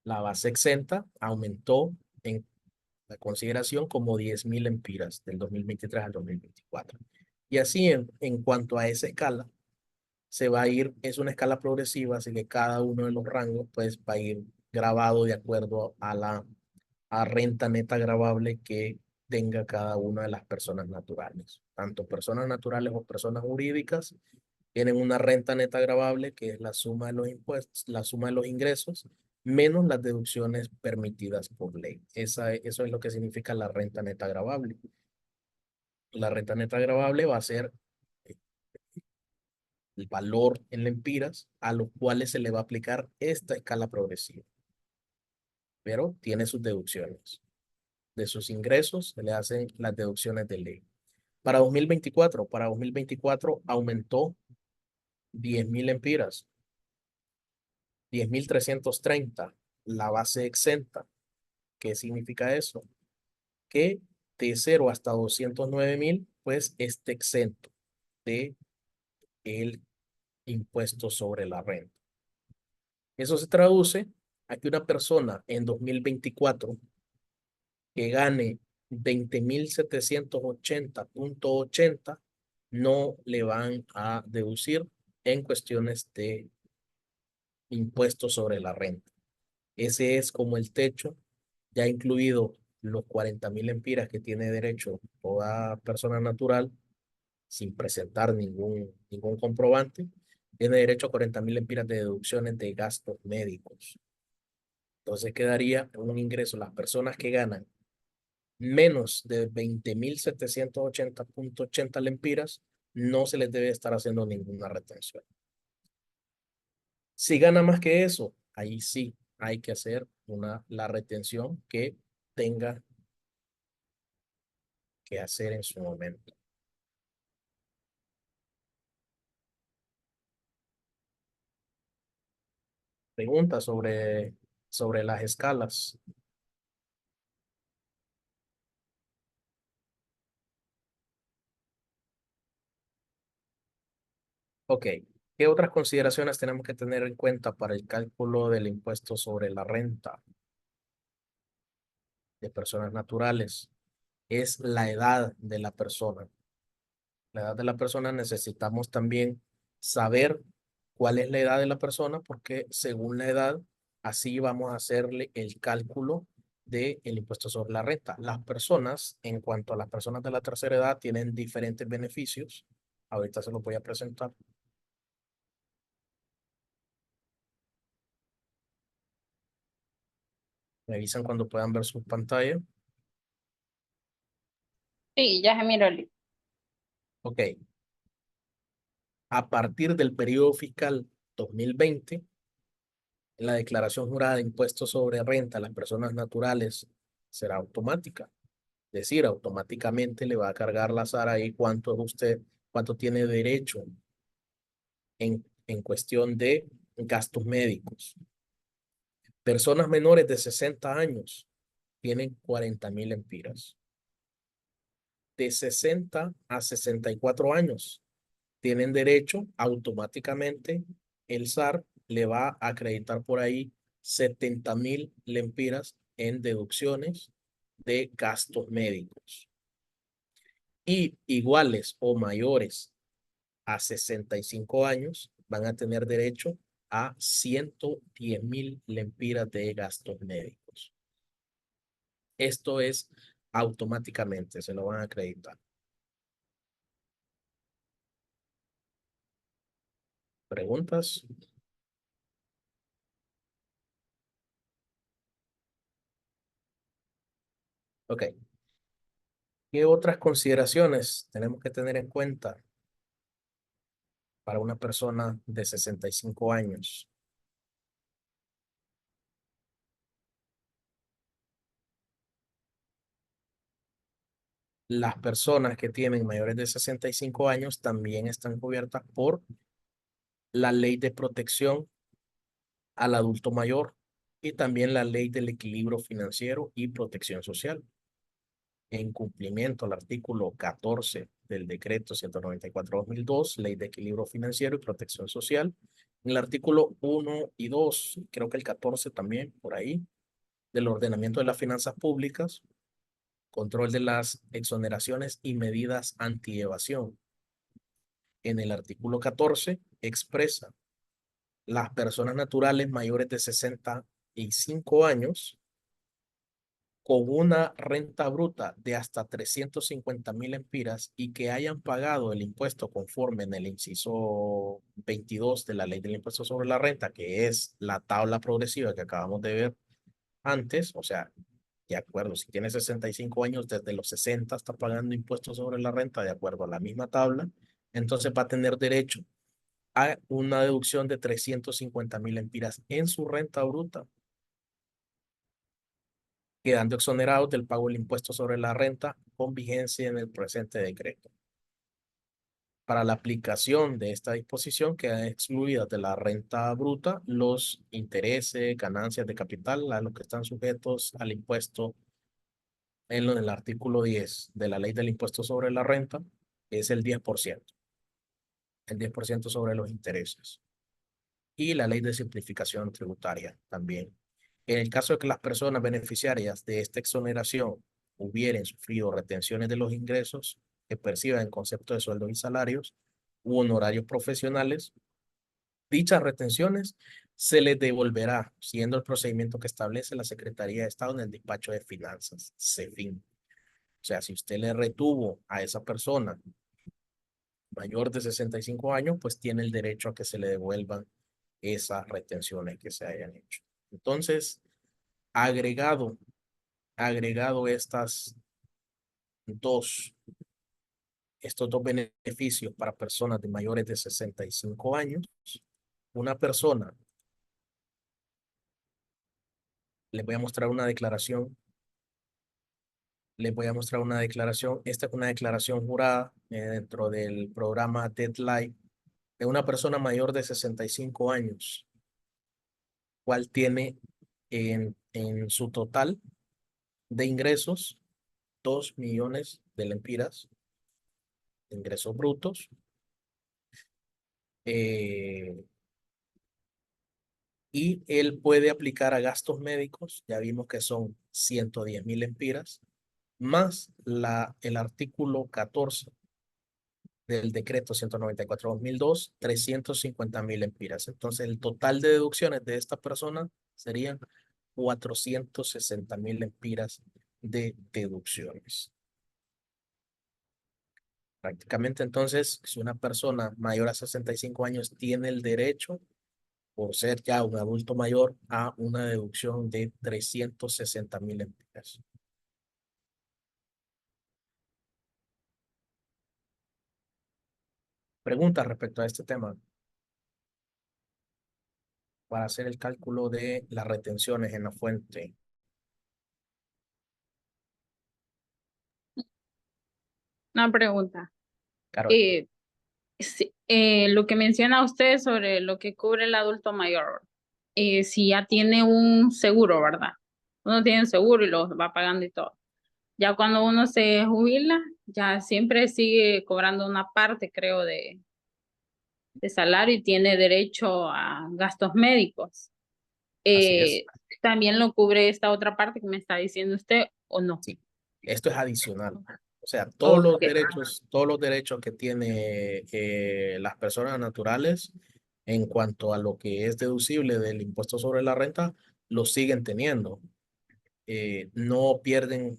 La base exenta aumentó en la consideración como 10.000 lempiras del 2023 al 2024. Y así en cuanto a esa escala, se va a ir, es una escala progresiva, así que cada uno de los rangos pues va a ir grabado de acuerdo a la renta neta gravable que tenga cada una de las personas naturales. Tanto personas naturales o personas jurídicas tienen una renta neta gravable que es la suma de los impuestos, la suma de los ingresos, menos las deducciones permitidas por ley. Eso es lo que significa la renta neta gravable. La renta neta gravable va a ser el valor en lempiras a los cuales se le va a aplicar esta escala progresiva. Pero tiene sus deducciones. De sus ingresos se le hacen las deducciones de ley. Para 2024 aumentó 10.000 lempiras, 10.330 la base exenta. ¿Qué significa eso? Que de 0 hasta 209.000, pues esté exento de el impuesto sobre la renta. Eso se traduce a que una persona en 2024 que gane 20.780.80 no le van a deducir en cuestiones de impuestos sobre la renta. Ese es como el techo ya incluido los 40.000 lempiras que tiene derecho toda persona natural, sin presentar ningún comprobante, tiene derecho a 40.000 lempiras de deducciones de gastos médicos. Entonces quedaría un ingreso, las personas que ganan menos de 20.780.80 lempiras, no se les debe estar haciendo ninguna retención. Si gana más que eso, ahí sí hay que hacer la retención que tenga que hacer en su momento. Pregunta sobre las escalas. Ok. ¿Qué otras consideraciones tenemos que tener en cuenta para el cálculo del impuesto sobre la renta de personas naturales? Es la edad de la persona. La edad de la persona necesitamos también saber cuál es la edad de la persona, porque según la edad, así vamos a hacerle el cálculo del impuesto sobre la renta. Las personas, en cuanto a las personas de la tercera edad, tienen diferentes beneficios. Ahorita se los voy a presentar. Me avisan cuando puedan ver su pantalla. Sí, ya se miró el libro. Ok. A partir del periodo fiscal 2020, la declaración jurada de impuestos sobre renta a las personas naturales será automática. Es decir, automáticamente le va a cargar la SAR ahí cuánto es usted, cuánto tiene derecho en cuestión de gastos médicos. Personas menores de 60 años tienen 40.000 lempiras. De 60 a 64 años tienen derecho automáticamente, el SAR le va a acreditar por ahí 70.000 lempiras en deducciones de gastos médicos. Y iguales o mayores a 65 años van a tener derecho a 110.000 lempiras de gastos médicos. Esto es automáticamente, se lo van a acreditar. ¿Preguntas? Ok. ¿Qué otras consideraciones tenemos que tener en cuenta para una persona de 65 años? Las personas que tienen mayores de 65 años también están cubiertas por la Ley de Protección al Adulto Mayor y también la Ley del Equilibrio Financiero y Protección Social. En cumplimiento al artículo 14 del decreto 194/2002, Ley de Equilibrio Financiero y Protección Social, en el artículo 1 y 2, creo que el 14 también, por ahí, del ordenamiento de las finanzas públicas, control de las exoneraciones y medidas antievasión. En el artículo 14 expresa las personas naturales mayores de 65 años con una renta bruta de hasta 350.000 lempiras y que hayan pagado el impuesto conforme en el inciso 22 de la Ley del Impuesto sobre la Renta, que es la tabla progresiva que acabamos de ver antes, o sea, de acuerdo, si tiene 65 años, desde los 60 está pagando impuestos sobre la renta, de acuerdo a la misma tabla, entonces va a tener derecho a una deducción de 350.000 lempiras en su renta bruta, quedando exonerados del pago del impuesto sobre la renta con vigencia en el presente decreto. Para la aplicación de esta disposición quedan excluidas de la renta bruta los intereses, ganancias de capital, a los que están sujetos al impuesto en el artículo 10 de la Ley del Impuesto sobre la Renta, es el 10%. El 10% sobre los intereses. Y la Ley de Simplificación Tributaria también. En el caso de que las personas beneficiarias de esta exoneración hubieran sufrido retenciones de los ingresos que perciban en concepto de sueldos y salarios u honorarios profesionales, dichas retenciones se les devolverá, siendo el procedimiento que establece la Secretaría de Estado en el despacho de finanzas, CEFIN. O sea, si usted le retuvo a esa persona mayor de 65 años, pues tiene el derecho a que se le devuelvan esas retenciones que se hayan hecho. Entonces, agregado dos, estos dos beneficios para personas de mayores de 65 años, una persona, les voy a mostrar una declaración. Les voy a mostrar una declaración. Esta es una declaración jurada dentro del programa Deadline de una persona mayor de 65 años, cual tiene en su total de ingresos 2 millones de lempiras de ingresos brutos. Y él puede aplicar a gastos médicos, ya vimos que son 110,000 lempiras, más el artículo 14 del decreto 194/2002, 350,000 lempiras. Entonces, el total de deducciones de esta persona serían 460,000 lempiras de deducciones. Prácticamente, entonces, si una persona mayor a 65 años tiene el derecho, por ser ya un adulto mayor, a una deducción de 360,000 lempiras. Preguntas respecto a este tema para hacer el cálculo de las retenciones en la fuente. Una pregunta. Carol. Lo que menciona usted sobre lo que cubre el adulto mayor, si ya tiene un seguro, ¿verdad? Uno tiene un seguro y lo va pagando y todo. Ya cuando uno se jubila, ya siempre sigue cobrando una parte, creo, de salario y tiene derecho a gastos médicos. Así es. ¿También lo cubre esta otra parte que me está diciendo usted o no? Sí, esto es adicional. O sea, todos los Okay. derechos que tiene las personas naturales en cuanto a lo que es deducible del impuesto sobre la renta, lo siguen teniendo. No pierden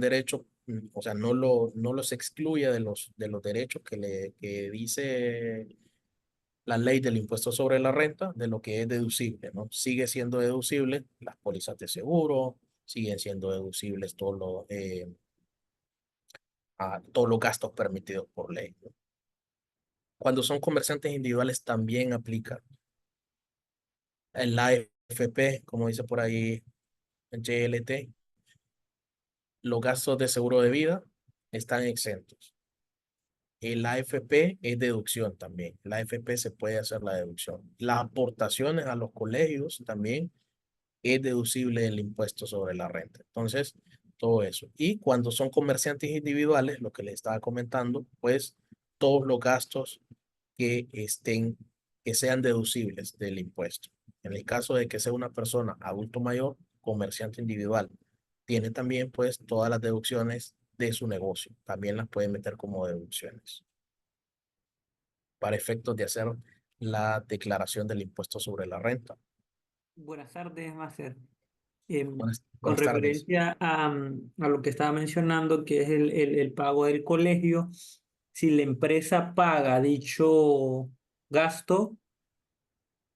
derecho, o sea, no los excluye de los derechos que dice la ley del impuesto sobre la renta, de lo que es deducible, ¿no? Sigue siendo deducible las pólizas de seguro, siguen siendo deducibles todos los gastos permitidos por ley, ¿no? Cuando son comerciantes individuales también aplica el AFP, como dice por ahí en GLT. Los gastos de seguro de vida están exentos. El AFP es deducción también. La AFP se puede hacer la deducción. Las aportaciones a los colegios también es deducible el impuesto sobre la renta. Entonces, todo eso. Y cuando son comerciantes individuales, lo que les estaba comentando, pues todos los gastos que sean deducibles del impuesto. En el caso de que sea una persona adulto mayor, comerciante individual, tiene también pues todas las deducciones de su negocio. También las puede meter como deducciones para efectos de hacer la declaración del impuesto sobre la renta. Buenas tardes, Macer. Con Buenas tardes. referencia a lo que estaba mencionando, que es el pago del colegio, si la empresa paga dicho gasto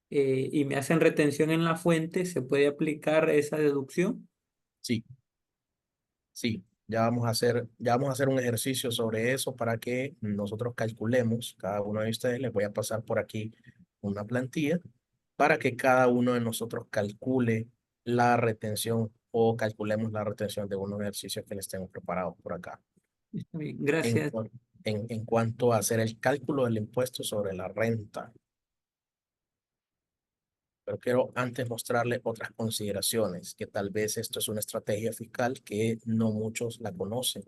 y me hacen retención en la fuente, ¿se puede aplicar esa deducción? Sí, sí, ya vamos a hacer un ejercicio sobre eso para que nosotros calculemos, cada uno de ustedes les voy a pasar por aquí una plantilla para que cada uno de nosotros calcule la retención o calculemos la retención de unos ejercicios que les tengo preparados por acá. Está bien, gracias. En cuanto a hacer el cálculo del impuesto sobre la renta. Pero quiero antes mostrarle otras consideraciones, que tal vez esto es una estrategia fiscal que no muchos la conocen,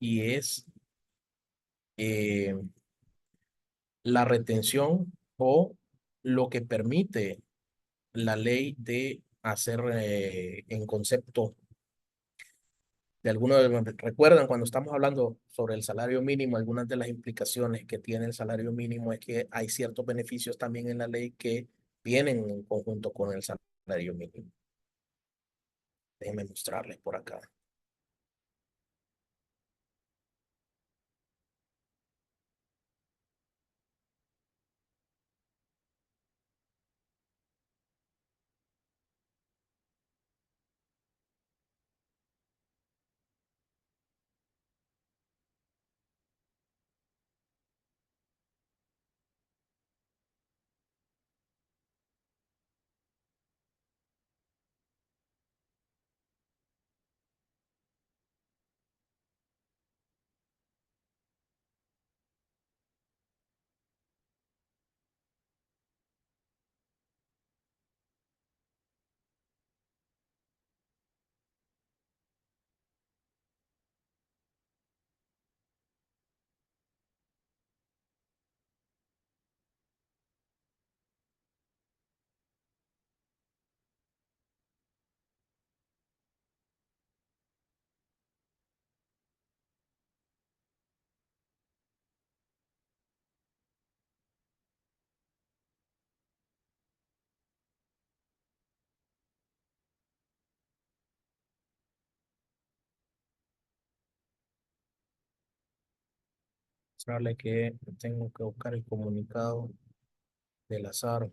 y es la retención o lo que permite la ley de hacer en concepto de algunos recuerdan cuando estamos hablando sobre el salario mínimo, algunas de las implicaciones que tiene el salario mínimo es que hay ciertos beneficios también en la ley que vienen en conjunto con el salario mínimo. Déjenme mostrarles por acá. Mostrarles que tengo que buscar el comunicado del azar.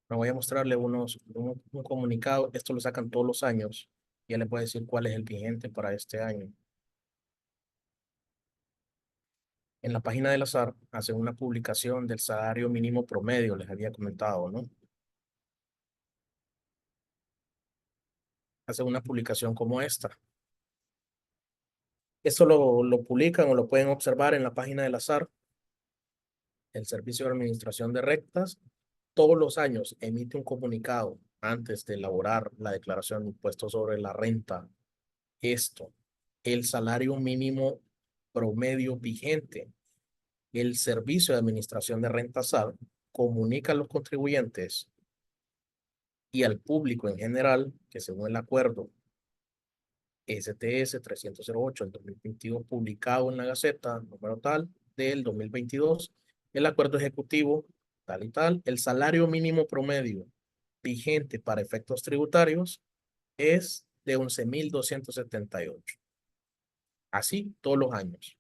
Me voy a mostrarle un comunicado. Esto lo sacan todos los años. Ya les voy a decir cuál es el vigente para este año. En la página del azar hacen una publicación del salario mínimo promedio, les había comentado, ¿no? Hacen una publicación como esta. Esto lo publican o lo pueden observar en la página del azar. El Servicio de Administración de Rentas todos los años emite un comunicado antes de elaborar la declaración de impuestos sobre la renta. Esto, el salario mínimo promedio vigente. El Servicio de Administración de Rentas SAR comunica a los contribuyentes y al público en general que según el acuerdo STS 308 del 2022 publicado en la Gaceta número tal del 2022, el acuerdo ejecutivo tal y tal, el salario mínimo promedio vigente para efectos tributarios es de 11.278. Así todos los años.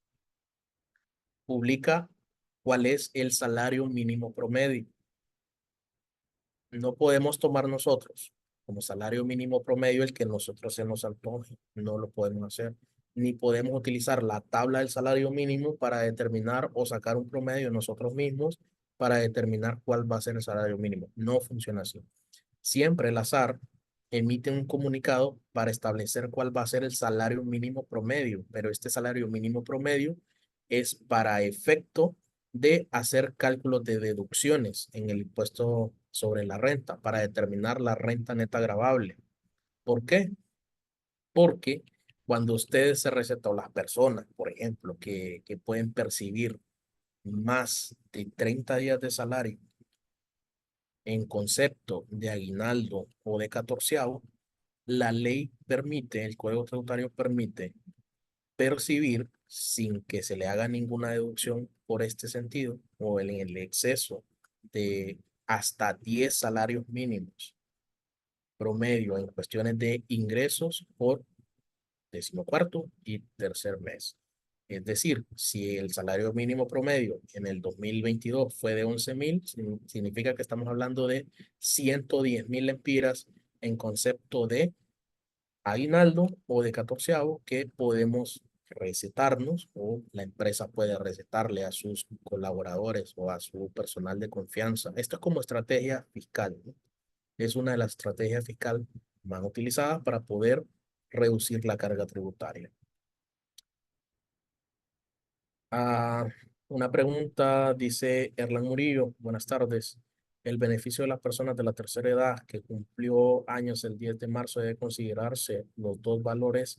Publica cuál es el salario mínimo promedio. No podemos tomar nosotros como salario mínimo promedio el que nosotros se nos antoje. No lo podemos hacer. Ni podemos utilizar la tabla del salario mínimo para determinar o sacar un promedio nosotros mismos para determinar cuál va a ser el salario mínimo. No funciona así. Siempre el azar emite un comunicado para establecer cuál va a ser el salario mínimo promedio, pero este salario mínimo promedio es para efecto de hacer cálculos de deducciones en el impuesto sobre la renta para determinar la renta neta gravable. ¿Por qué? Porque cuando ustedes se recetan, o las personas, por ejemplo, que pueden percibir más de 30 días de salario en concepto de aguinaldo o de catorceavo, la ley permite, el Código Tributario permite percibir sin que se le haga ninguna deducción por este sentido o en el exceso de hasta 10 salarios mínimos promedio en cuestiones de ingresos por 14º y tercer mes. Es decir, si el salario mínimo promedio en el 2022 fue de 11.000, significa que estamos hablando de 110.000 lempiras en concepto de aguinaldo o de catorceavo que podemos recetarnos o la empresa puede recetarle a sus colaboradores o a su personal de confianza. Esto es como estrategia fiscal, ¿no? Es una de las estrategias fiscales más utilizadas para poder reducir la carga tributaria. Una pregunta, dice Erlan Murillo, buenas tardes. ¿El beneficio de las personas de la tercera edad que cumplió años el 10 de marzo debe considerarse los dos valores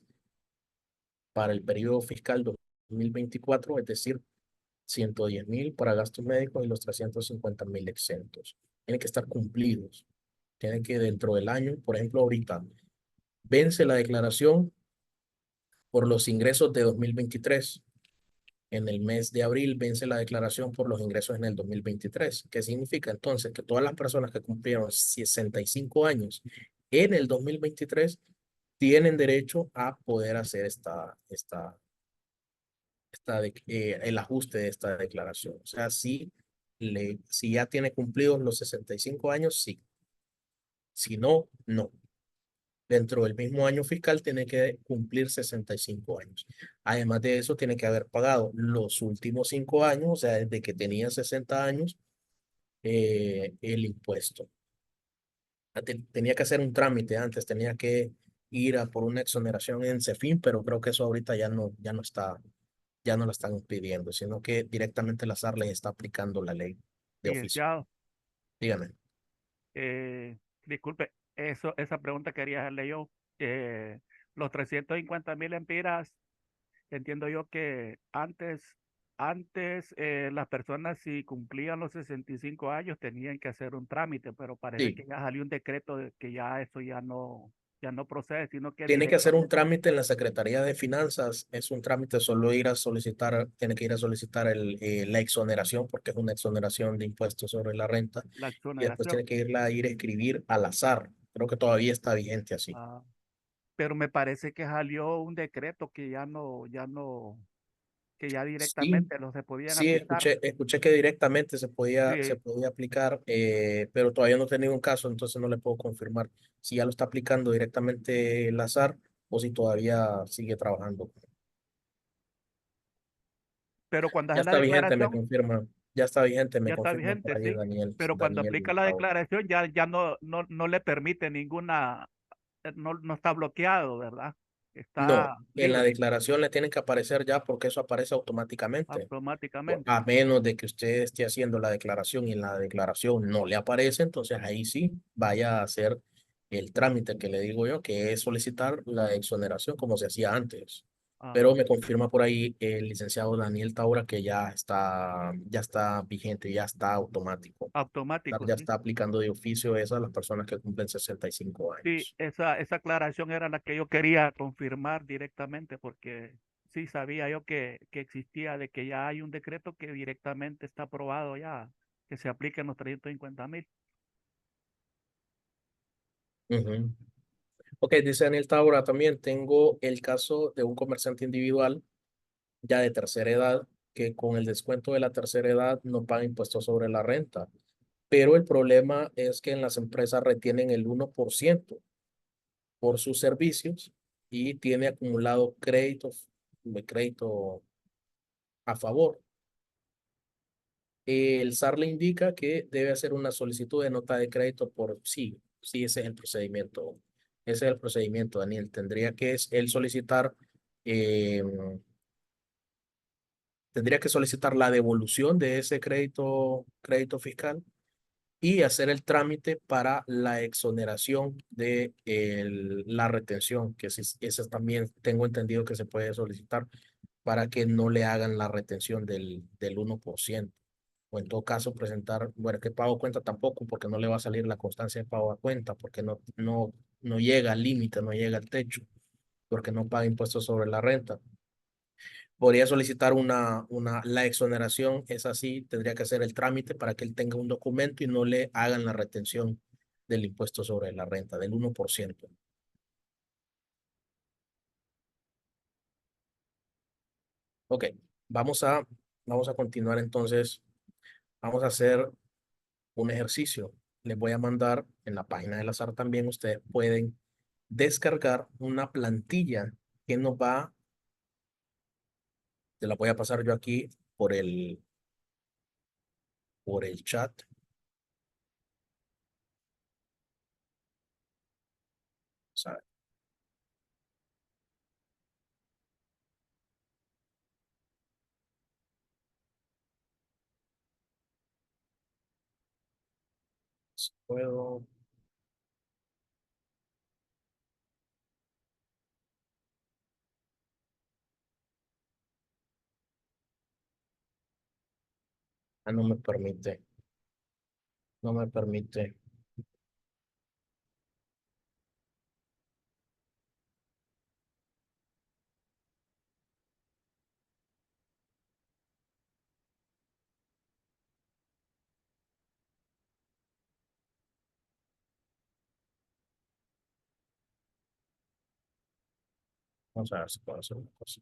para el periodo fiscal 2024, es decir, 110.000 para gastos médicos y los 350.000 exentos. Tienen que estar cumplidos. Tienen que dentro del año, por ejemplo, ahorita vence la declaración por los ingresos de 2023. En el mes de abril vence la declaración por los ingresos en el 2023. ¿Qué significa entonces? Que todas las personas que cumplieron 65 años en el 2023 tienen derecho a poder hacer el ajuste de esta declaración. O sea, si ya tiene cumplidos los 65 años, sí. Si no, no. Dentro del mismo año fiscal tiene que cumplir 65 años. Además de eso, tiene que haber pagado los últimos 5 años, o sea, desde que tenía 60 años, el impuesto. Tenía que hacer un trámite antes, tenía que ir a por una exoneración en CEFIN, pero creo que eso ahorita ya no está, ya no la están pidiendo, sino que directamente la SAR les está aplicando la ley de oficio. Licenciado, Dígame. disculpe, esa pregunta quería hacerle yo. Los 350.000 empiras, entiendo yo que antes las personas si cumplían los 65 años tenían que hacer un trámite, pero parece Sí, que ya salió un decreto de que ya eso ya no procede, sino que tiene que hacer un directamente trámite en la Secretaría de Finanzas. Es un trámite solo ir a solicitar, tiene que ir a solicitar la exoneración, porque es una exoneración de impuestos sobre la renta. la Y después exoneración. tiene que irla a ir a escribir al azar. Creo que todavía está vigente así. Ah, pero me parece que salió un decreto que que ya Sí, directamente los se podían sí, aplicar. escuché que directamente se Sí, podía aplicar, pero todavía no he tenido un caso, entonces no le puedo confirmar si ya lo está aplicando directamente el azar o si todavía sigue trabajando. pero cuando Ya hace la está vigente, me declaración, confirma. Ya está vigente, me ya está confirma por vigente, ahí sí. Daniel, Pero cuando aplica Daniel la Tauro. declaración ya no le permite ninguna, no está bloqueado, ¿verdad? No, Está en la libre declaración le tienen que aparecer ya porque eso aparece automáticamente. automáticamente. A menos de que usted esté haciendo la declaración y en la declaración no le aparece, entonces ahí sí vaya a hacer el trámite que le digo yo, que es solicitar la exoneración como se hacía antes. Pero Ajá, me confirma por ahí el licenciado Daniel Taura que ya está vigente, ya está automático. automático, Ya sí. está aplicando de oficio eso a las personas que cumplen 65 Sí, años. esa aclaración era la que yo quería confirmar directamente, porque sí sabía yo que existía, de que ya hay un decreto que directamente está aprobado ya, que se aplique en los 350.000. Ujú. Ok, dice Daniel Taura, también tengo el caso de un comerciante individual ya de tercera edad que con el descuento de la tercera edad no paga impuestos sobre la renta, pero el problema es que en las empresas retienen el 1% por sus servicios y tiene acumulado crédito a favor. El SAR le indica que debe hacer una solicitud de nota de crédito sí, ese es el procedimiento. Ese es el procedimiento, Daniel. Él solicitar, eh, tendría que solicitar la devolución de ese crédito fiscal y hacer el trámite para la exoneración de la retención, que ese también tengo entendido que se puede solicitar para que no le hagan la retención del 1%. O en todo caso presentar, bueno, que pago a cuenta tampoco, porque no le va a salir la constancia de pago a cuenta, porque no llega al límite, no llega al techo, porque no paga impuestos sobre la renta. Podría solicitar la exoneración, es así, tendría que hacer el trámite para que él tenga un documento y no le hagan la retención del impuesto sobre la renta, del 1%. Ok, vamos a, vamos a continuar entonces. Vamos a hacer un ejercicio. Les voy a mandar en la página del azar también. Ustedes pueden descargar una plantilla que te la voy a pasar yo aquí por el chat. O sea, puedo. Ah, no me permite. No me permite. Vamos a ver si puedo hacer una cosa.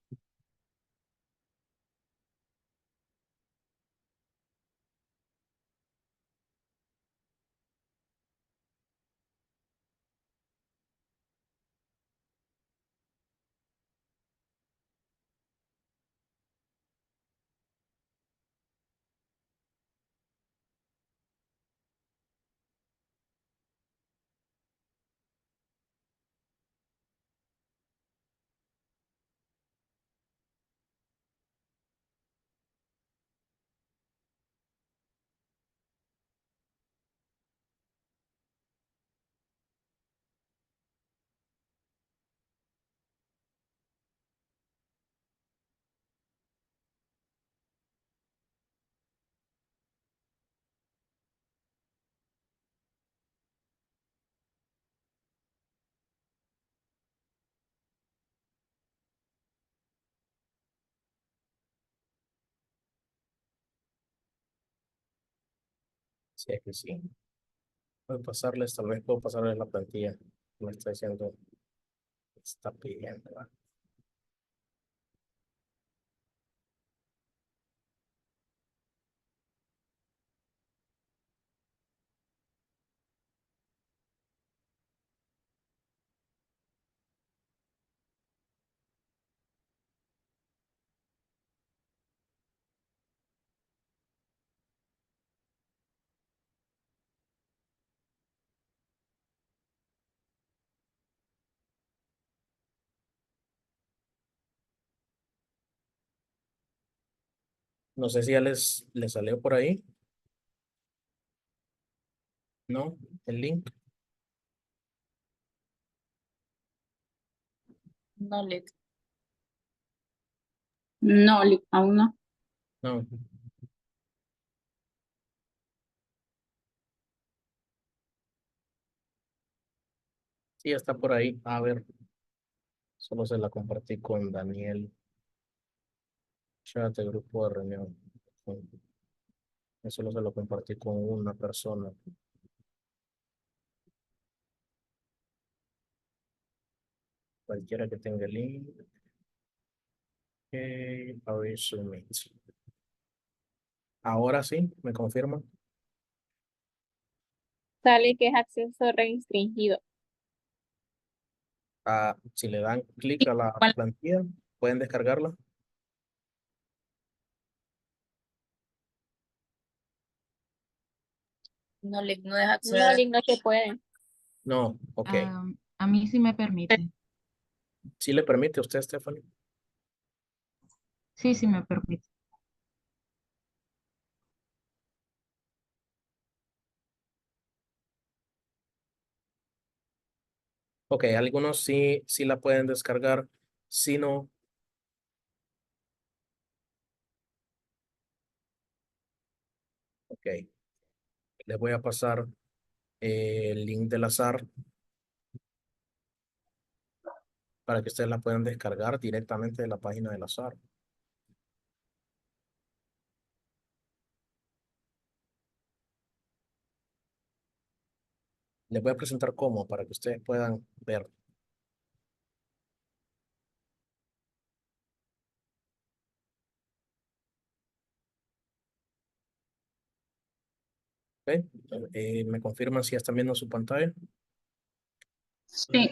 Sí, es que sí. Puedo pasarles, tal vez puedo pasarles la plantilla. Me está diciendo, está pidiendo. ¿Va? No sé si ya les salió por ahí, ¿no? El link. No, no, aún no. No. Sí, ya está por ahí. A ver, solo se la compartí con Daniel. Chat de grupo de reunión. Solo se lo compartí con una persona. Cualquiera que tenga el link. A ver, submit. Ahora sí, ¿me confirma? Sale que es acceso restringido. Ah, si le dan clic a la plantilla, pueden descargarla. No, no deja No, acceder. Link, no se puede. No, ok. A mí sí me permite. ¿Sí le permite a usted, Stephanie? Sí, sí me permite. Ok, algunos sí la pueden descargar. Si no, ok. Les voy a pasar el link del azar para que ustedes la puedan descargar directamente de la página del azar. Les voy a presentar cómo para que ustedes puedan ver. ¿Ok? ¿Me confirman si están viendo su pantalla? Sí,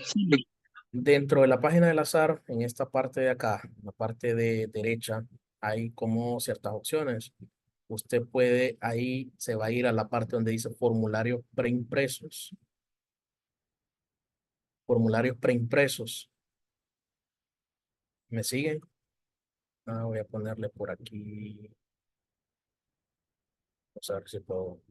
Dentro de la página del azar, en esta parte de acá, en la parte de derecha, hay como ciertas opciones. Usted puede, ahí se va a ir a la parte donde dice formularios preimpresos. Formularios preimpresos. ¿Me siguen? Ah, voy a ponerle por aquí. Vamos a ver si puedo.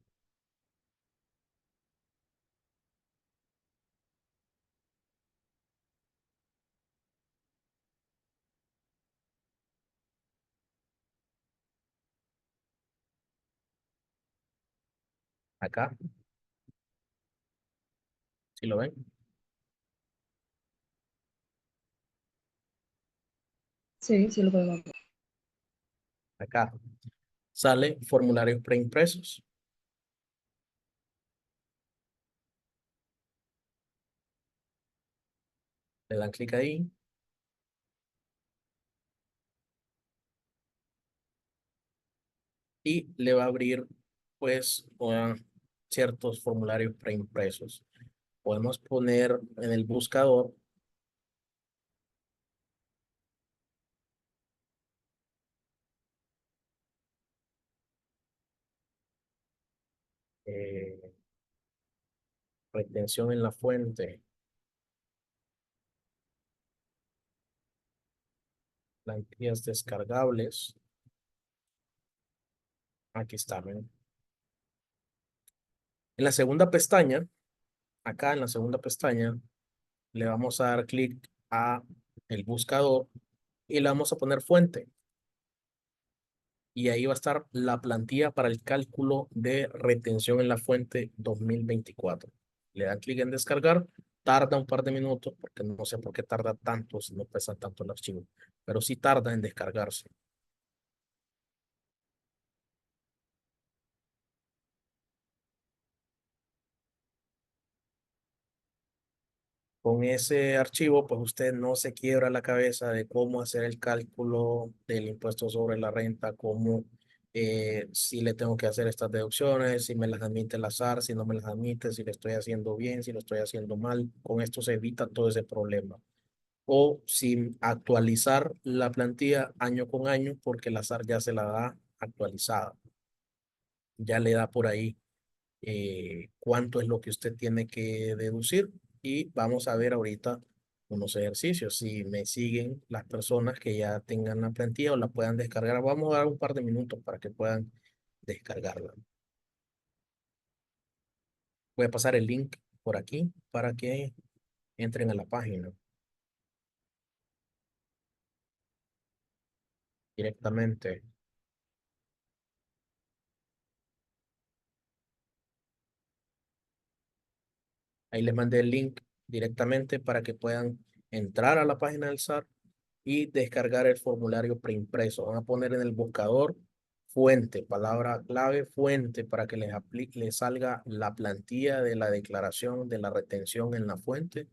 Acá, ¿sí lo ven? Sí, sí lo podemos ver. Acá sale formularios preimpresos. Le dan clic ahí. Y le va a abrir, pues, ciertos formularios preimpresos. Podemos poner en el buscador eh, retención en la fuente, plantillas descargables. Aquí está, ¿ven? En la segunda pestaña, acá en la segunda pestaña, le vamos a dar clic a el buscador y le vamos a poner fuente. Y ahí va a estar la plantilla para el cálculo de retención en la fuente 2024. Le dan clic en descargar, tarda un par de minutos, porque no sé por qué tarda tanto si no pesa tanto el archivo, pero sí tarda en descargarse. Con ese archivo, pues usted no se quiebra la cabeza de cómo hacer el cálculo del impuesto sobre la renta, cómo si le tengo que hacer estas deducciones, si me las admite el azar, si no me las admite, si lo estoy haciendo bien, si lo estoy haciendo mal. Con esto se evita todo ese problema. O sin actualizar la plantilla año con año, porque el azar ya se la da actualizada. Ya le da por ahí cuánto es lo que usted tiene que deducir y vamos a ver ahorita unos ejercicios. Si me siguen las personas que ya tengan la plantilla o la puedan descargar, vamos a dar un par de minutos para que puedan descargarla. Voy a pasar el link por aquí para que entren a la página directamente. Ahí les mandé el link directamente para que puedan entrar a la página del SAT y descargar el formulario preimpreso. Van a poner en el buscador fuente, palabra clave fuente, para que les salga la plantilla de la declaración de la retención en la fuente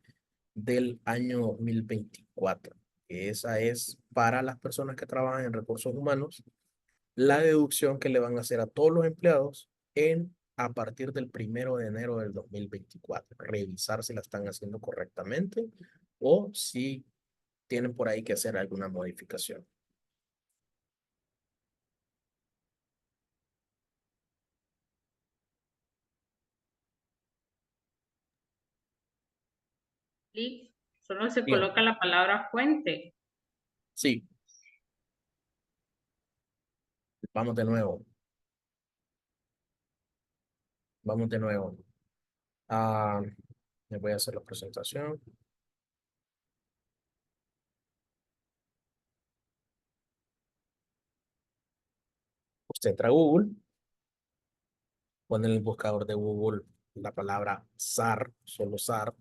del año 2024. Esa es para las personas que trabajan en recursos humanos, la deducción que le van a hacer a todos los empleados a partir del 1 de enero del 2024. Revisar si la están haciendo correctamente o si tienen por ahí que hacer alguna modificación. Liz, solo se Dígame. coloca la palabra fuente. Sí. Vamos de nuevo. Vamos de nuevo. Les voy a hacer la presentación. Usted entra a Google, pone en el buscador de Google la palabra SAR, solo SAR,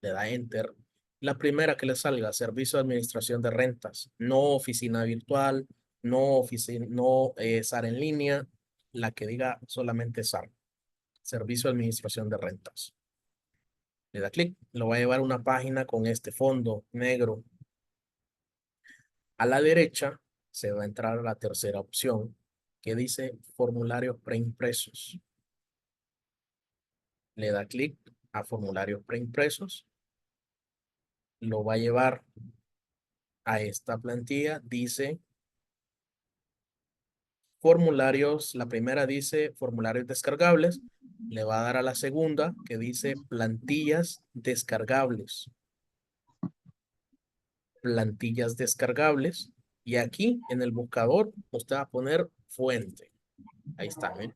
le da Enter. La primera que le salga, Servicio de Administración de Rentas, no oficina virtual, no SAR en línea, la que diga solamente SAR, Servicio de Administración de Rentas. Le da clic, lo va a llevar a una página con este fondo negro. A la derecha se va a entrar a la tercera opción que dice formularios preimpresos. Le da clic a formularios preimpresos. Lo va a llevar a esta plantilla. Dice formularios. La primera dice formularios descargables. Le va a dar a la segunda que dice plantillas descargables. Plantillas descargables. Y aquí en el buscador usted va a poner fuente. Ahí está, ¿ven?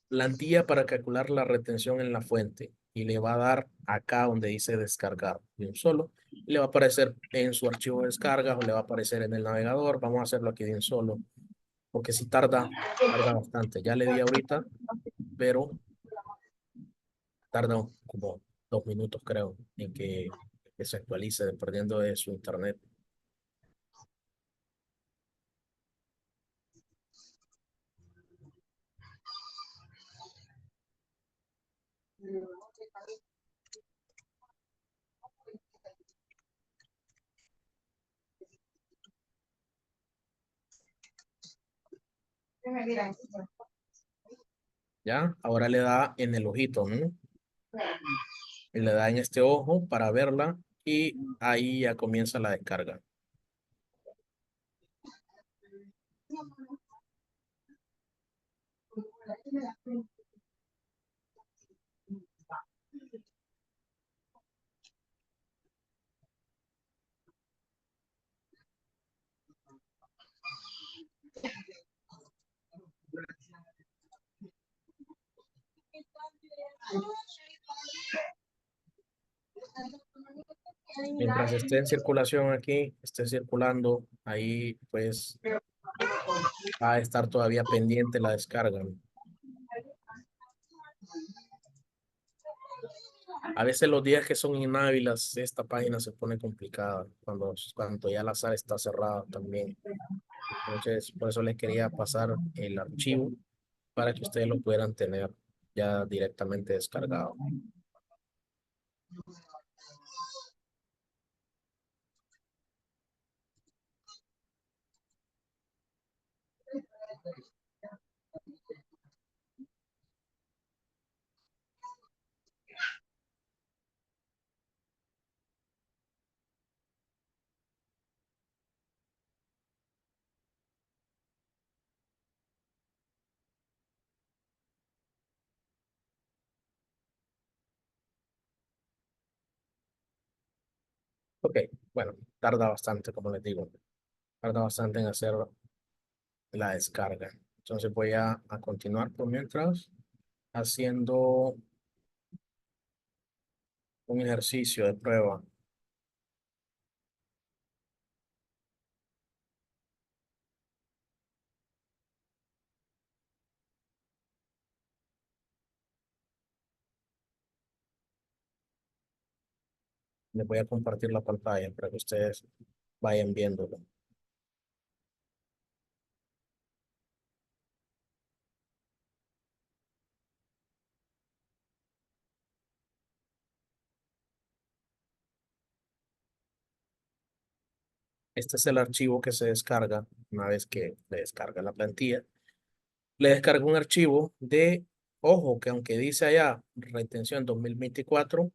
Plantilla para calcular la retención en la fuente. Y le va a dar acá donde dice descargar de un solo. Le va a aparecer en su archivo de descargas o le va a aparecer en el navegador. Vamos a hacerlo aquí de un solo. porque sí tarda bastante. Ya le di ahorita, pero tarda como 2 minutos, creo, en que se actualice, dependiendo de su internet. Ya, ahora le da en el ojito, ¿no? Y le da en este ojo para verla y ahí ya comienza la descarga. Mientras esté en circulación aquí, esté circulando, ahí pues va a estar todavía pendiente la descarga, ¿no? A veces los días que son inhábiles, esta página se pone complicada cuando ya la sala está cerrada también. Entonces, por eso les quería pasar el archivo para que ustedes lo puedan tener ya directamente descargado. Ok, bueno, tarda bastante, como les digo. Tarda bastante en hacer la descarga. Entonces voy a continuar por mientras haciendo un ejercicio de prueba. Les voy a compartir la pantalla para que ustedes vayan viéndolo. Este es el archivo que se descarga una vez que le descarga la plantilla. Le descargo un archivo de, ojo, que aunque dice allá retención 2024,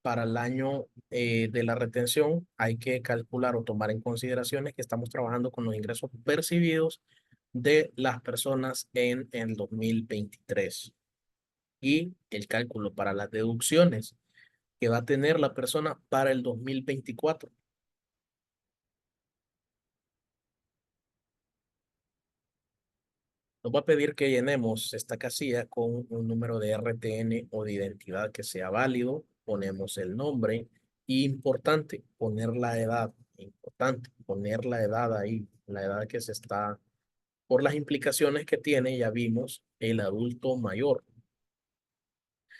para el año de la retención hay que calcular o tomar en consideraciones que estamos trabajando con los ingresos percibidos de las personas en el 2023 y el cálculo para las deducciones que va a tener la persona para el 2024. Nos va a pedir que llenemos esta casilla con un número de RTN o de identidad que sea válido. Ponemos el nombre. Y importante, poner la edad. Importante, poner la edad ahí. La edad que se está, por las implicaciones que tiene, ya vimos, el adulto mayor.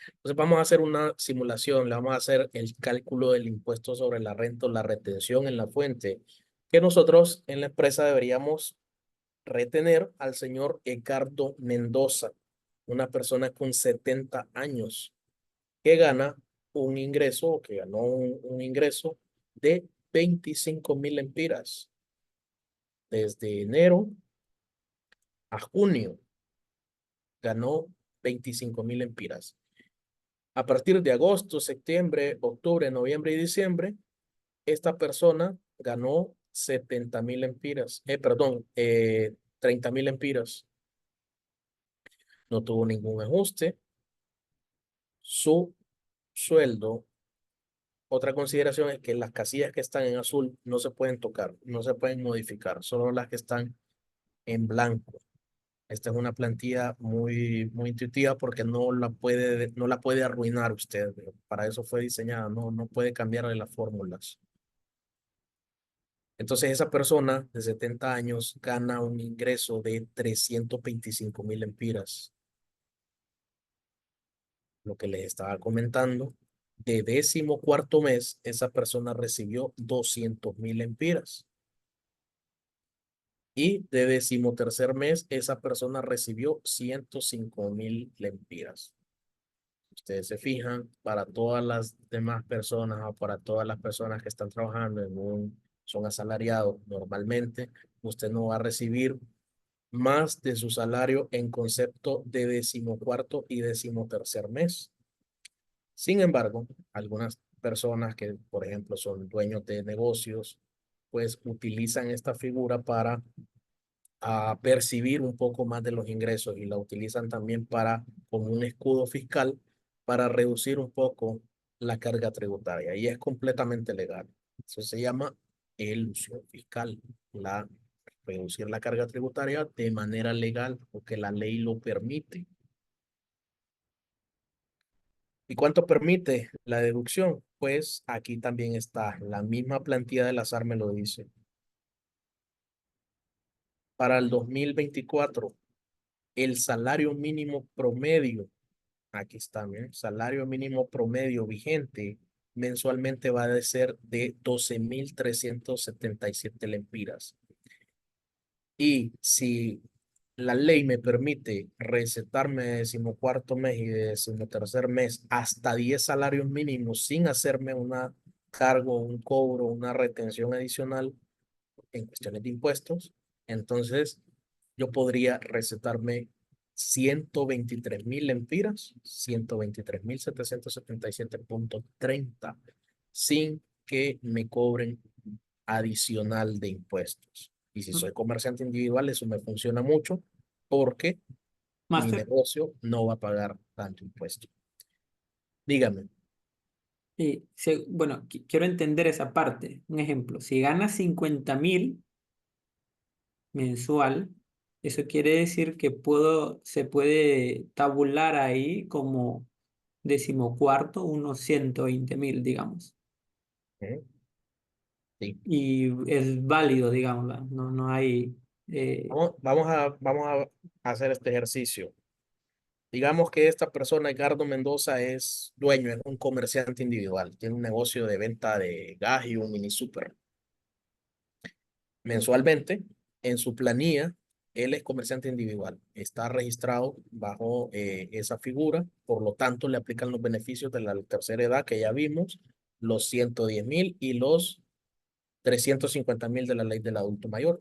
Entonces vamos a hacer una simulación. Le vamos a hacer el cálculo del impuesto sobre la renta o la retención en la fuente, que nosotros en la empresa deberíamos retener al señor Edgardo Mendoza, una persona con 70 años que gana un ingreso, o que ganó un ingreso de 25,000 lempiras. Desde enero a junio ganó 25,000 lempiras. A partir de agosto, septiembre, octubre, noviembre y diciembre, esta persona ganó 70,000 lempiras. 30,000 lempiras. No tuvo ningún ajuste. Su sueldo. Otra consideración es que las casillas que están en azul no se pueden tocar, no se pueden modificar, solo las que están en blanco. Esta es una plantilla muy intuitiva porque no la puede arruinar usted. Para eso fue diseñada, no puede cambiarle las fórmulas. Entonces esa persona de 70 años gana un ingreso de 325.000 lempiras. Lo que les estaba comentando, de 14º mes, esa persona recibió 200.000 lempiras. Y de 13º mes, esa persona recibió 105.000 lempiras. Ustedes se fijan, para todas las demás personas o para todas las personas que están trabajando son asalariados normalmente, usted no va a recibir más de su salario en concepto de 14º y 13º mes. Sin embargo, algunas personas que, por ejemplo, son dueños de negocios, pues utilizan esta figura para percibir un poco más de los ingresos y la utilizan también como un escudo fiscal para reducir un poco la carga tributaria y es completamente legal. Eso se llama elusión fiscal, reducir la carga tributaria de manera legal porque la ley lo permite. ¿Y cuánto permite la deducción? Pues aquí también está, la misma plantilla del azar me lo dice. Para el 2024, el salario mínimo promedio, aquí está, ¿eh? Salario mínimo promedio vigente mensualmente va a ser de 12.377 lempiras. Y si la ley me permite recetarme de 14º mes y de 13º mes hasta 10 salarios mínimos sin hacerme una cargo, un cobro, una retención adicional en cuestiones de impuestos, entonces yo podría recetarme 123.000 lempiras, 123.777.30 sin que me cobren adicional de impuestos. Y si soy comerciante individual, eso me funciona mucho porque mi Master, negocio no va a pagar tanto impuesto. Dígame. bueno, quiero entender esa parte. Un ejemplo, si gana 50.000 mensual, eso quiere decir que se puede tabular ahí como 14º, unos 120.000, digamos. Sí. Y es válido, digamos, ¿verdad? No hay... Vamos a hacer este ejercicio. Digamos que esta persona, Edgardo Mendoza, es dueño, es un comerciante individual, tiene un negocio de venta de gas y un mini super. Mensualmente, en su planilla, él es comerciante individual, está registrado bajo esa figura, por lo tanto le aplican los beneficios de la tercera edad que ya vimos, los 110.000 y los 350.000 de la ley del adulto mayor.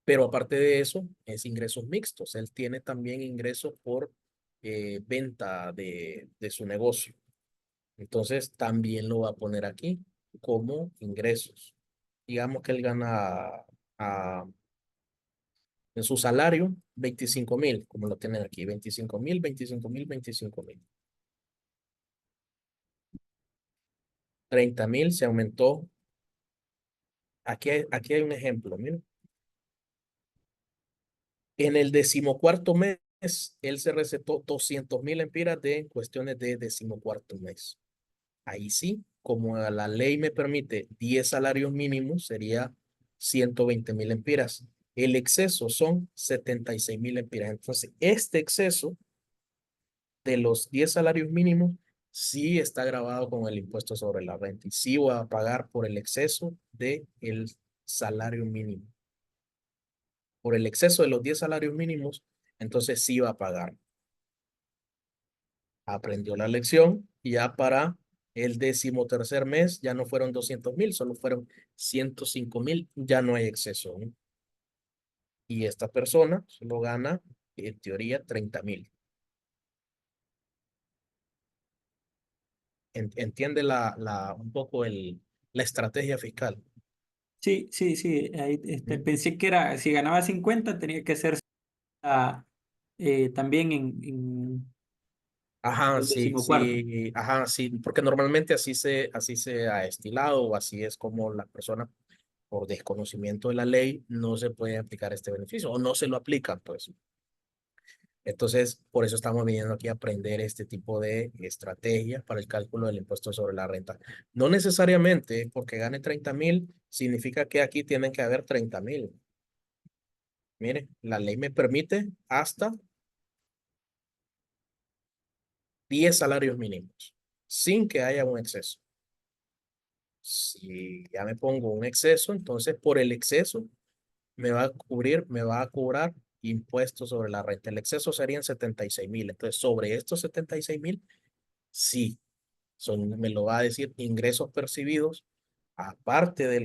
Pero aparte de eso, es ingresos mixtos. Él tiene también ingresos por venta de su negocio. Entonces, también lo va a poner aquí como ingresos. Digamos que él gana en su salario 25.000, como lo tienen aquí, 25.000, 25.000, 25.000. 30.000 se aumentó. Aquí hay un ejemplo, miren. En el 14º mes, él se recetó 200.000 lempiras de cuestiones de 14º mes. Ahí sí, como la ley me permite 10 salarios mínimos, sería 120.000 lempiras. El exceso son 76.000 lempiras. Entonces, este exceso de los 10 salarios mínimos sí está grabado con el impuesto sobre la renta y sí voy a pagar por el exceso del salario mínimo. Por el exceso de los 10 salarios mínimos, entonces sí va a pagar. Aprendió la lección y ya para el 13º mes ya no fueron 200.000, solo fueron 105.000, ya no hay exceso, ¿no? Y esta persona solo gana, en teoría, 30.000. Entiende un poco la estrategia fiscal. Sí. Ahí, pensé que era, si ganaba 50, tenía que ser también en Ajá, el sí, 14º. sí, ajá, sí, porque normalmente así se ha estilado o así es como las personas por desconocimiento de la ley no se puede aplicar este beneficio o no se lo aplican, pues. Entonces, por eso estamos viniendo aquí a aprender este tipo de estrategias para el cálculo del impuesto sobre la renta. No necesariamente porque gane 30,000 significa que aquí tienen que haber 30,000. Mire, la ley me permite hasta 10 salarios mínimos sin que haya un exceso. Si ya me pongo un exceso, entonces por el exceso me va a cobrar impuestos sobre la renta. El exceso serían 76,000. Entonces, sobre estos 76,000, sí, me lo va a decir ingresos percibidos. Aparte de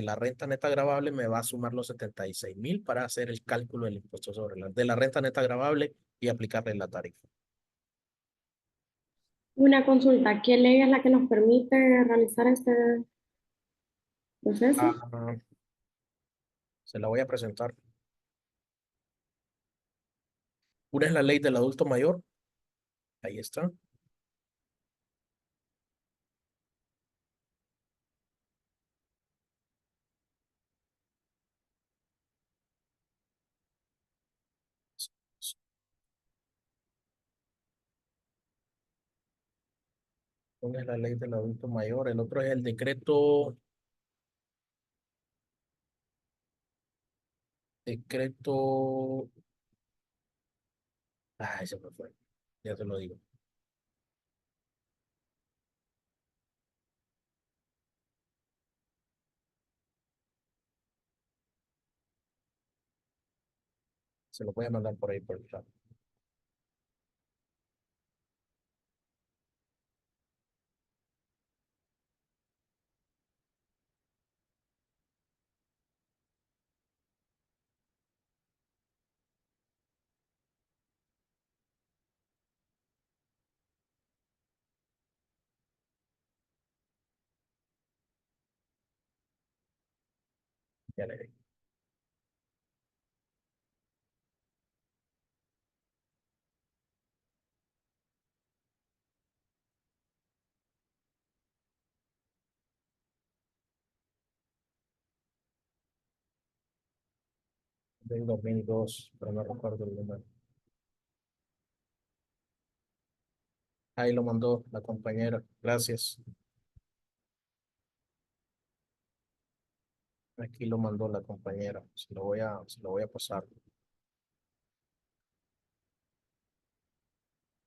la renta neta gravable, me va a sumar los 76,000 para hacer el cálculo del impuesto sobre de la renta neta gravable y aplicarle la tarifa. Una consulta, ¿qué ley es la que nos permite realizar este proceso? Ah, se la voy a presentar. Una es la ley del adulto mayor. Ahí está. Una es la ley del adulto mayor. El otro es el decreto. Ay, se me fue. Ya te lo digo. Se lo voy a mandar por ahí por el chat. Ya le di. Del 2002, pero no recuerdo el número. Ahí lo mandó la compañera. Gracias. Aquí lo mandó la compañera. Se lo voy a pasar.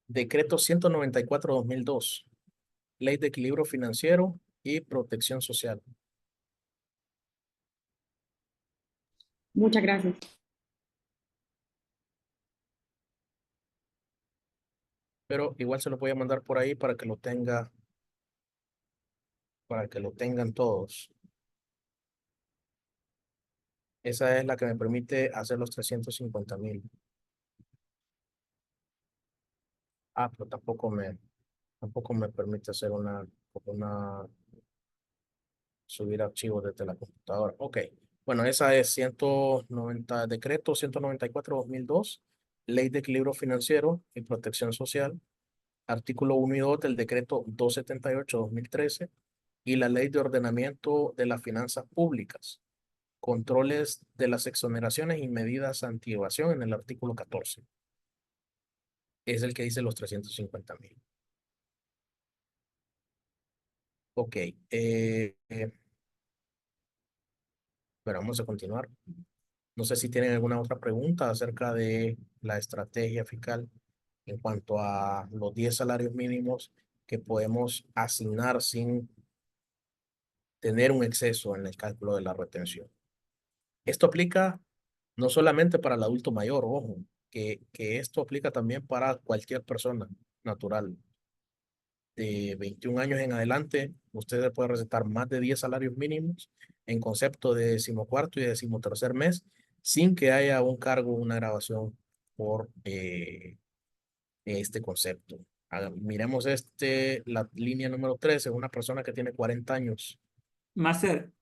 Decreto 194/2002. Ley de equilibrio financiero y protección social. Muchas gracias. Pero igual se lo voy a mandar por ahí para que lo tengan todos. Esa es la que me permite hacer los 350,000. Ah, pero tampoco me permite hacer subir archivos desde la computadora. Ok. Bueno, esa es decreto 194/2002, Ley de Equilibrio Financiero y Protección Social, artículo 1 y 2 del decreto 278/2013 y la Ley de Ordenamiento de las Finanzas Públicas, controles de las exoneraciones y medidas anti-evasión en el artículo 14. Es el que dice los 350,000. Ok. Pero vamos a continuar. No sé si tienen alguna otra pregunta acerca de la estrategia fiscal en cuanto a los 10 salarios mínimos que podemos asignar sin tener un exceso en el cálculo de la retención. Esto aplica no solamente para el adulto mayor, ojo, que esto aplica también para cualquier persona natural. De 21 años en adelante, usted puede recetar más de 10 salarios mínimos en concepto de 14º y 13º mes, sin que haya un cargo o una grabación por este concepto. Miremos la línea número 13, una persona que tiene 40 años. Máster,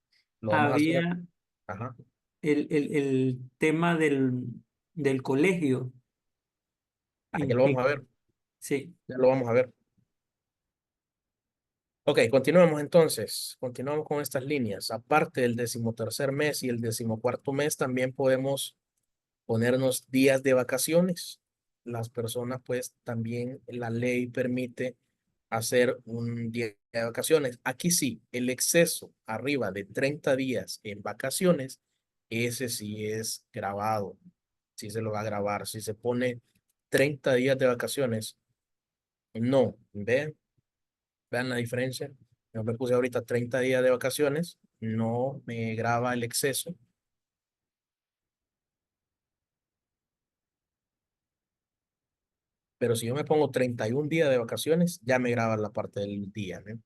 Lo vamos a hacer. habría Ajá. el tema del colegio. Ya lo vamos a ver. Sí. Ya lo vamos a ver. Ok, continuamos entonces. Continuamos con estas líneas. Aparte del 13º mes y el 14º mes, también podemos ponernos días de vacaciones. Las personas, pues también la ley permite hacer un día de vacaciones. Aquí sí, el exceso arriba de 30 días en vacaciones, ese sí es grabado. Sí se lo va a grabar. Si se pone 30 días de vacaciones, no. Vean la diferencia. Yo me puse ahorita 30 días de vacaciones, no me graba el exceso. Pero si yo me pongo 31 días de vacaciones, ya me graba la parte del día, ¿no?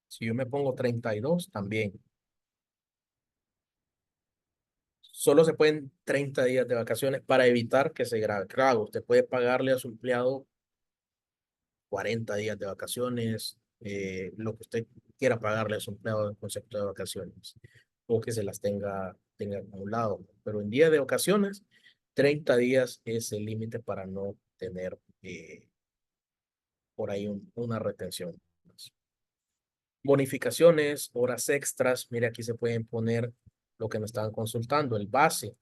Si yo me pongo 32, también. Solo se pueden 30 días de vacaciones para evitar que se grabe. Claro, usted puede pagarle a su empleado 40 días de vacaciones, lo que usted quiera pagarle a su empleado en concepto de vacaciones, o que se las tenga acumulado. Pero en días de vacaciones, 30 días es el límite para no tener por ahí una retención. Bonificaciones, horas extras. Mire, aquí se pueden poner lo que nos estaban consultando, el base.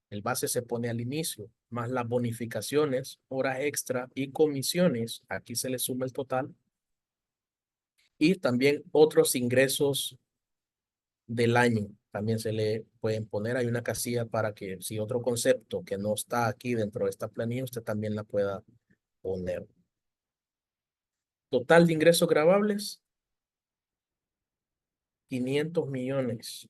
El base se pone al inicio, más las bonificaciones, horas extra y comisiones. Aquí se le suma el total. Y también otros ingresos del año. También se le pueden poner. Hay una casilla para que si otro concepto que no está aquí dentro de esta planilla, usted también la pueda poner. Total de ingresos grabables, 500 millones.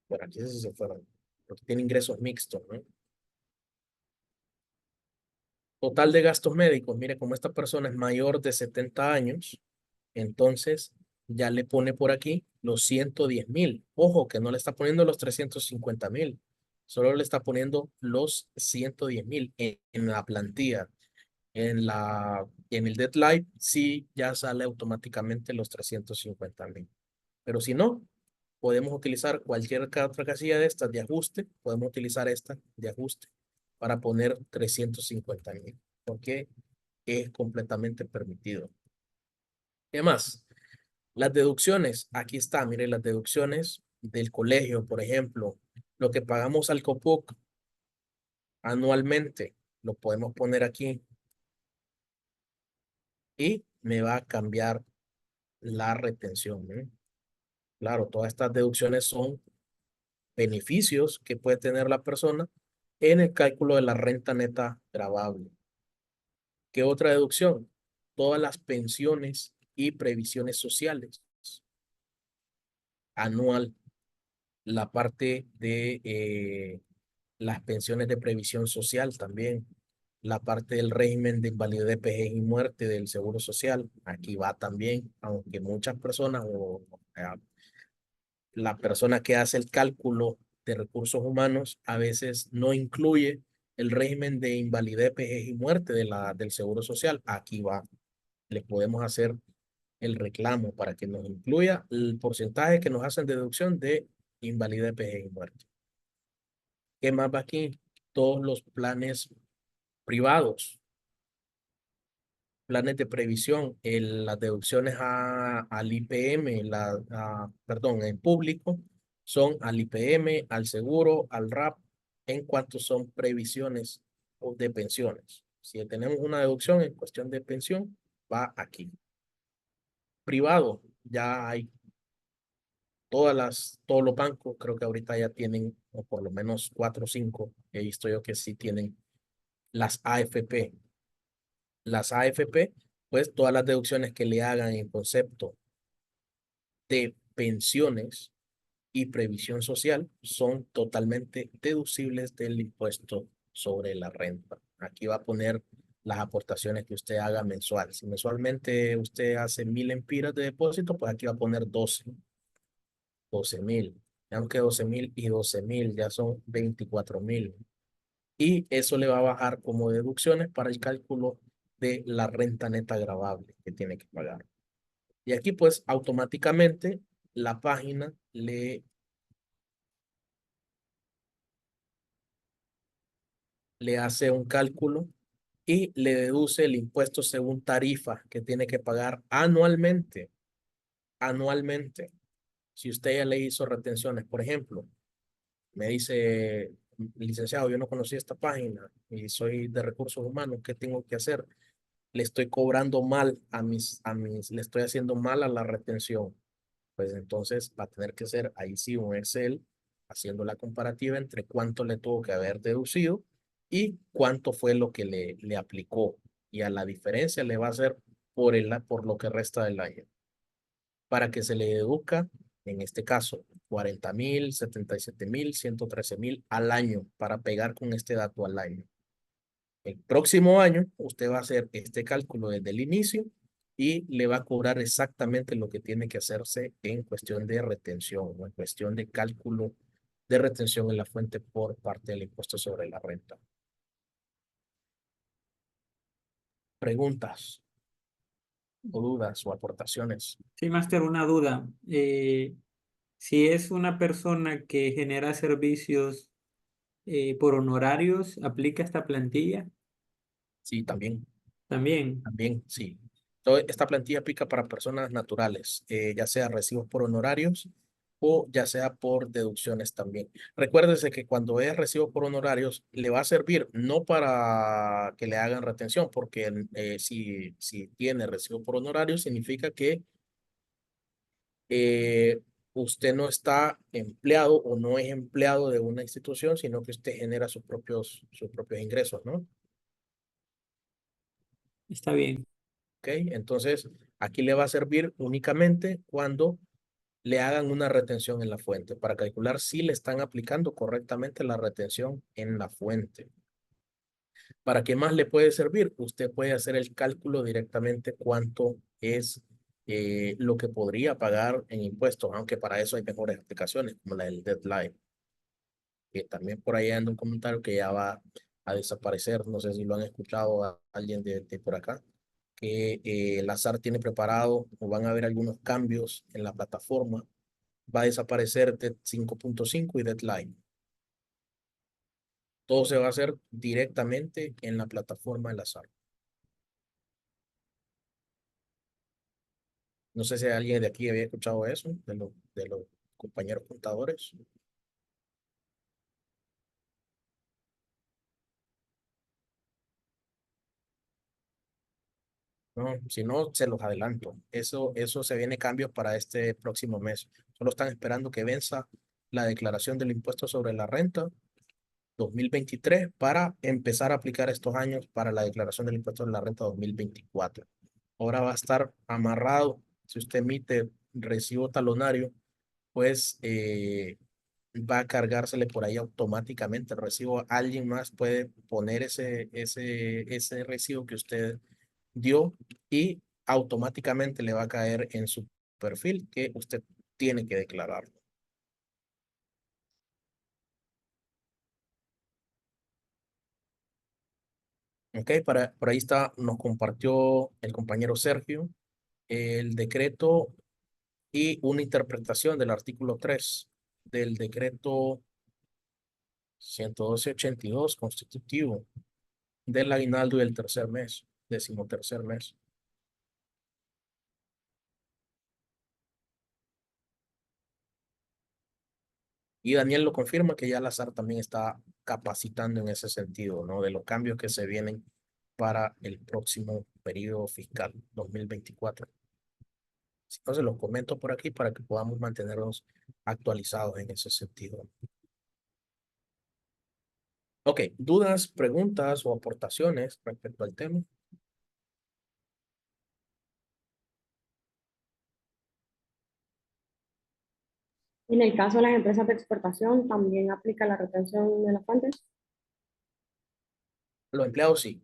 Bueno, aquí sí se fueron, porque tiene ingresos mixtos, ¿no? Total de gastos médicos, mire, como esta persona es mayor de 70 años, entonces ya le pone por aquí los 110,000. Ojo, que no le está poniendo los 350,000, solo le está poniendo los 110,000 en la plantilla. En el deadline sí ya sale automáticamente los 350,000. Pero si no, podemos utilizar cualquier otra casilla de estas de ajuste. Podemos utilizar esta de ajuste para poner 350,000, porque es completamente permitido. ¿Qué más? Las deducciones. Aquí está, mire, las deducciones del colegio, por ejemplo. Lo que pagamos al COPUC anualmente, lo podemos poner aquí y me va a cambiar la retención, ¿eh? Claro, todas estas deducciones son beneficios que puede tener la persona en el cálculo de la renta neta gravable. ¿Qué otra deducción? Todas las pensiones y previsiones sociales. Anual, la parte de las pensiones de previsión social también. La parte del régimen de invalidez, vejez y muerte del Seguro Social. Aquí va también, aunque muchas personas la persona que hace el cálculo de recursos humanos a veces no incluye el régimen de invalidez, vejez y muerte del Seguro Social. Aquí va. Le podemos hacer el reclamo para que nos incluya el porcentaje que nos hacen deducción de invalidez, vejez y muerte. ¿Qué más va aquí? Todos los planes privados, planes de previsión, las deducciones al IPM, perdón, en público, son al IPM, al seguro, al RAP, en cuanto son previsiones o de pensiones. Si tenemos una deducción en cuestión de pensión, va aquí. Privado, ya hay todos los bancos, creo que ahorita ya tienen, o por lo menos 4 o 5, he visto yo que sí tienen las AFP. Las AFP, pues todas las deducciones que le hagan en concepto de pensiones y previsión social son totalmente deducibles del impuesto sobre la renta. Aquí va a poner las aportaciones que usted haga mensual. Si mensualmente usted hace 1,000 empiras de depósito, pues aquí va a poner 12,000. Aunque 12,000 y 12,000 ya son 24,000. Y eso le va a bajar como deducciones para el cálculo de la renta neta gravable que tiene que pagar. Y aquí pues automáticamente la página le hace un cálculo y le deduce el impuesto según tarifa que tiene que pagar anualmente. Anualmente. Si usted ya le hizo retenciones, por ejemplo, Me dice, licenciado, yo no conocí esta página y soy de recursos humanos, ¿qué tengo que hacer? Le estoy cobrando mal le estoy haciendo mal a la retención. Pues entonces va a tener que ser ahí sí un Excel haciendo la comparativa entre cuánto le tuvo que haber deducido y cuánto fue lo que le aplicó. Y a la diferencia le va a hacer por lo que resta del año. Para que se le deduzca, en este caso, 40,000, 77,000, 113,000 al año para pegar con este dato al año. El próximo año, usted va a hacer este cálculo desde el inicio y le va a cobrar exactamente lo que tiene que hacerse en cuestión de retención o en cuestión de cálculo de retención en la fuente por parte del impuesto sobre la renta. ¿Preguntas o dudas o aportaciones? Sí, máster, una duda. Si es una persona que genera servicios por honorarios, ¿aplica esta plantilla? Sí, también. También. También, sí. Esta plantilla aplica para personas naturales, ya sea recibos por honorarios o ya sea por deducciones también. Recuérdese que cuando es recibo por honorarios, le va a servir no para que le hagan retención, porque si tiene recibo por honorarios, significa que eh, usted no está empleado o no es empleado de una institución, sino que usted genera sus propios ingresos, ¿no? Está bien. ¿Ok? Entonces, aquí le va a servir únicamente cuando le hagan una retención en la fuente para calcular si le están aplicando correctamente la retención en la fuente. ¿Para qué más le puede servir? Usted puede hacer el cálculo directamente cuánto es lo que podría pagar en impuestos, aunque para eso hay mejores aplicaciones como la del Deadline. Que también por ahí anda un comentario que ya va a desaparecer. No sé si lo han escuchado a alguien de por acá que la SAR tiene preparado o van a haber algunos cambios en la plataforma. Va a desaparecer DET 5.5 y Deadline. Todo se va a hacer directamente en la plataforma de la SAR. No sé si alguien de aquí había escuchado eso, de los compañeros contadores. No, si no, se los adelanto. Eso se viene cambios para este próximo mes. Solo están esperando que venza la declaración del impuesto sobre la renta 2023 para empezar a aplicar estos años para la declaración del impuesto de la renta 2024. Ahora va a estar amarrado. Si usted emite recibo talonario, pues va a cargársele por ahí automáticamente el recibo. Alguien más puede poner ese recibo que usted dio y automáticamente le va a caer en su perfil que usted tiene que declararlo. Ok, por ahí está, nos compartió el compañero Sergio el decreto y una interpretación del artículo 3 del decreto 112/82 constitutivo del aguinaldo del tercer mes, 13º mes. Y Daniel lo confirma que ya la SAR también está capacitando en ese sentido, ¿no? De los cambios que se vienen para el próximo periodo fiscal 2024. Entonces los comento por aquí para que podamos mantenernos actualizados en ese sentido. Ok, dudas, preguntas o aportaciones respecto al tema. En el caso de las empresas de exportación, ¿también aplica la retención de las fuentes? Los empleados sí.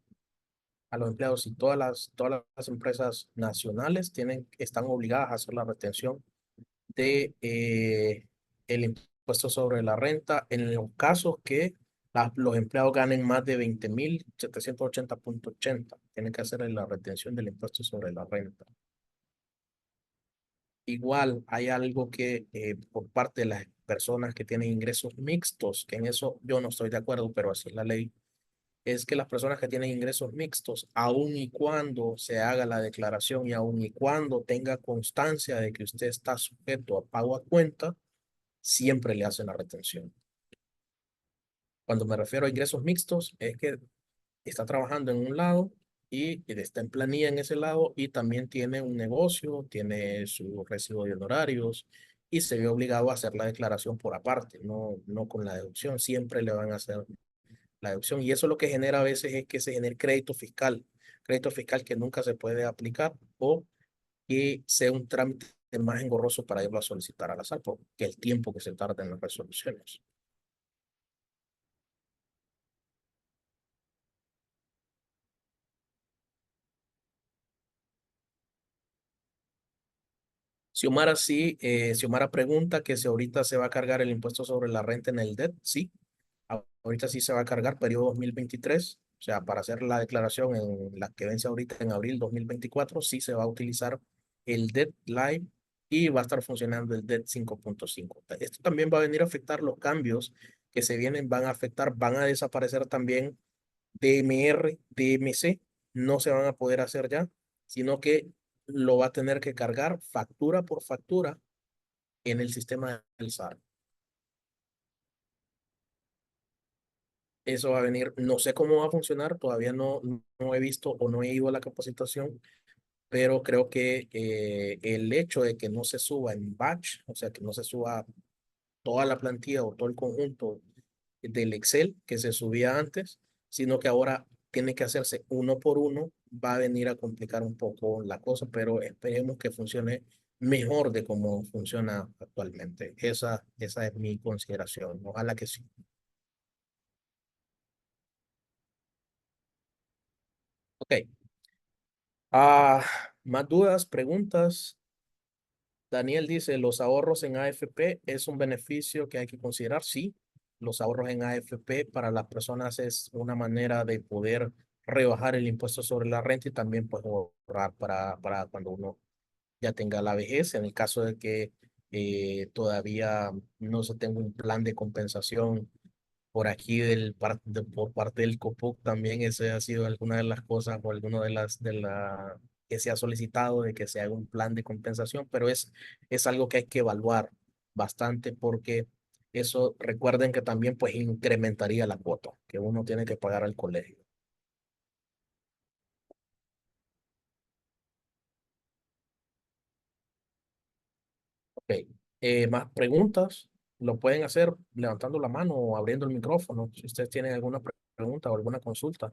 A los empleados sí. Todas las empresas nacionales están obligadas a hacer la retención de el impuesto sobre la renta en los casos que los empleados ganen más de 20,780.80. Tienen que hacer la retención del impuesto sobre la renta. Igual hay algo que por parte de las personas que tienen ingresos mixtos, que en eso yo no estoy de acuerdo, pero así es la ley, es que las personas que tienen ingresos mixtos, aun y cuando se haga la declaración y aun y cuando tenga constancia de que usted está sujeto a pago a cuenta, siempre le hacen la retención. Cuando me refiero a ingresos mixtos, es que está trabajando en un lado y está en planilla en ese lado y también tiene un negocio, tiene su recibo de honorarios y se ve obligado a hacer la declaración por aparte, no con la deducción. Siempre le van a hacer la deducción y eso lo que genera a veces es que se genere crédito fiscal que nunca se puede aplicar o que sea un trámite más engorroso para irlo a solicitar a la SAT porque el tiempo que se tarda en las resoluciones. Xiomara sí, Xiomara pregunta que si ahorita se va a cargar el impuesto sobre la renta en el DET. Sí, ahorita sí se va a cargar periodo 2023. O sea, para hacer la declaración en la que vence ahorita en abril 2024, sí se va a utilizar el DET Live y va a estar funcionando el DET 5.5. Esto también va a venir a afectar los cambios que se vienen, van a afectar, van a desaparecer también DMR, DMC, no se van a poder hacer ya, sino que lo va a tener que cargar factura por factura en el sistema del SAR. Eso va a venir, no sé cómo va a funcionar, todavía no he visto o no he ido a la capacitación, pero creo que el hecho de que no se suba en batch, o sea, que no se suba toda la plantilla o todo el conjunto del Excel que se subía antes, sino que ahora tiene que hacerse uno por uno, va a venir a complicar un poco la cosa, pero esperemos que funcione mejor de cómo funciona actualmente. Esa es mi consideración. Ojalá que sí. Ok. Más dudas, preguntas. Daniel dice, ¿los ahorros en AFP es un beneficio que hay que considerar? Sí, los ahorros en AFP para las personas es una manera de poder rebajar el impuesto sobre la renta y también pues ahorrar para cuando uno ya tenga la vejez. En el caso de que todavía no se tenga un plan de compensación por aquí por parte del COPUC también ese ha sido alguna de las cosas o alguna de la que se ha solicitado de que se haga un plan de compensación, pero es algo que hay que evaluar bastante porque eso recuerden que también pues incrementaría la cuota que uno tiene que pagar al colegio. Ok, más preguntas lo pueden hacer levantando la mano o abriendo el micrófono si ustedes tienen alguna pregunta o alguna consulta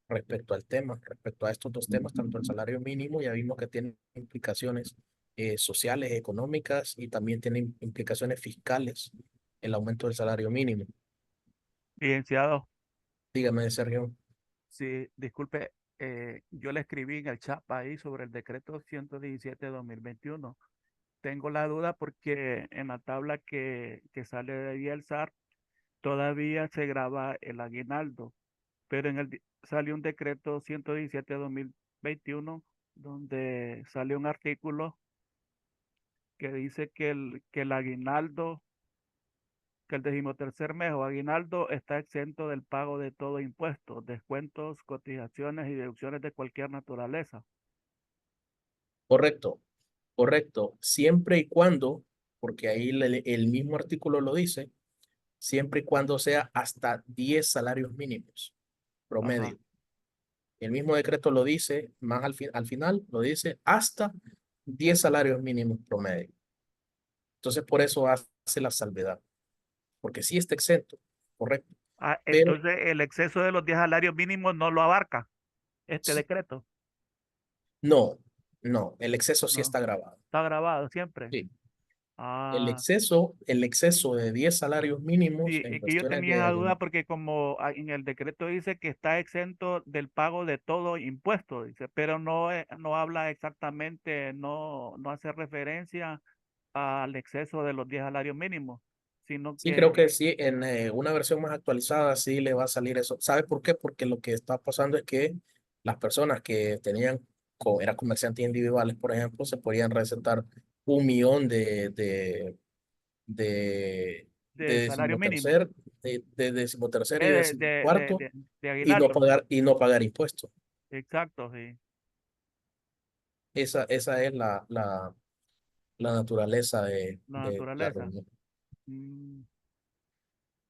respecto al tema, respecto a estos dos temas, tanto el salario mínimo, ya vimos que tiene implicaciones sociales, económicas y también tiene implicaciones fiscales el aumento del salario mínimo. Licenciado, Dígame, Sergio. sí, disculpe, yo le escribí en el chat ahí sobre el decreto 117 de 2021. Tengo la duda porque en la tabla que sale de ahí el SAR todavía se graba el aguinaldo, pero salió un decreto 117 de 2021 donde sale un artículo que dice que el aguinaldo, que el 13º mes o aguinaldo está exento del pago de todo impuesto, descuentos, cotizaciones y deducciones de cualquier naturaleza. Correcto, correcto. Siempre y cuando, porque ahí el mismo artículo lo dice, siempre y cuando sea hasta 10 salarios mínimos Ajá. promedio. El mismo decreto lo dice, más al final lo dice hasta 10 salarios mínimos promedio. Entonces, por eso hace la salvedad, porque sí está exento, correcto. Ah, Pero entonces el exceso de los 10 salarios mínimos no lo abarca este decreto. no, no, el exceso sí No, está grabado. está grabado siempre. Sí. Ah, El exceso de 10 salarios mínimos sí, en es que yo cuestiones tenía de esa duda porque como en el decreto dice que está exento del pago de todo impuesto, dice, pero no habla exactamente, no hace referencia al exceso de los 10 salarios mínimos, sino Sí, creo que que sí, en una versión más actualizada sí le va a salir eso. ¿Sabe por qué? Porque lo que está pasando es que las personas que eran comerciantes individuales, por ejemplo, se podían recetar 1 millón de, de de salario mínimo, decimotercer y de, de, de, decimocuarto de, de y no aguinaldo, pagar impuestos. exacto, sí, Esa es la naturaleza la de la naturaleza. reunión. Mm,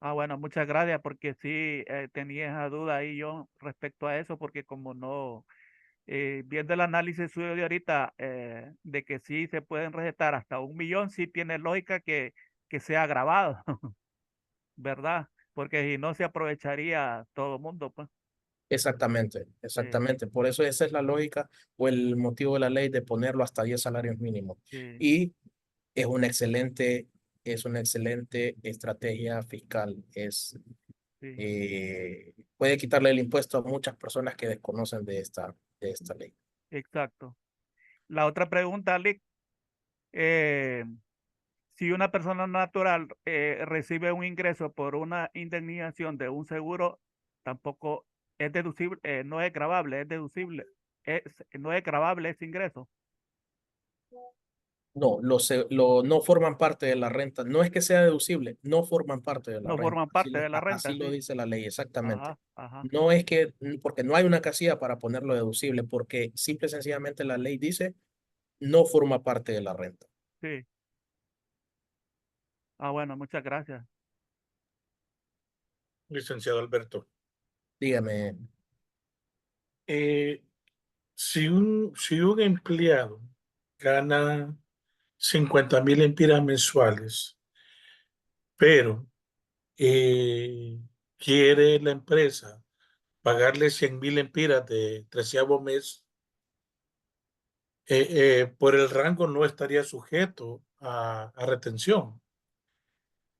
Ah, bueno, muchas gracias porque sí tenía esa duda ahí yo respecto a eso, porque como no, viendo el análisis suyo de ahorita, de que sí se pueden recetar hasta 1 millón, sí tiene lógica que sea grabado, ¿verdad? Porque si no se aprovecharía todo el mundo, pues. Exactamente, Sí, exactamente. Por eso esa es la lógica o el motivo de la ley de ponerlo hasta 10 salarios mínimos. sí, Y es una excelente estrategia fiscal. sí, Puede quitarle el impuesto a muchas personas que desconocen de esta ley. exacto. La otra pregunta, Lick, eh, si una persona natural recibe un ingreso por una indemnización de un seguro, tampoco es deducible, no es gravable, es deducible, no es gravable ese ingreso, No, no forman parte de la renta. No es que sea deducible, no forman parte de la no renta. forman Así parte lo, de la así renta, lo sí. dice la ley, exactamente. Ajá, ajá, No es que, porque no hay una casilla para ponerlo deducible, porque simple y sencillamente la ley dice no forma parte de la renta. sí. Ah, bueno, muchas gracias. Licenciado Alberto. Dígame, Eh, si un empleado gana 50,000 empiras mensuales, pero quiere la empresa pagarle 100,000 empiras de 13º mes, por el rango no estaría sujeto a retención,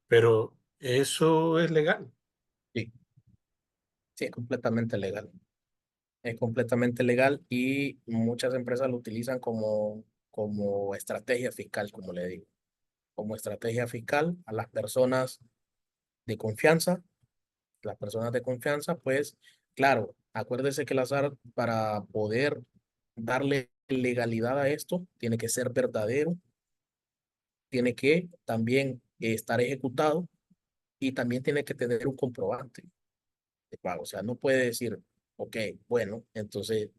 pero eso es legal. sí, sí, es completamente legal. Es completamente legal y muchas empresas lo utilizan como estrategia fiscal, como le digo. Como estrategia fiscal a las personas de confianza, pues claro, acuérdese que la SAR para poder darle legalidad a esto tiene que ser verdadero, tiene que también estar ejecutado y también tiene que tener un comprobante de pago. O sea, no puede decir, ok, bueno, entonces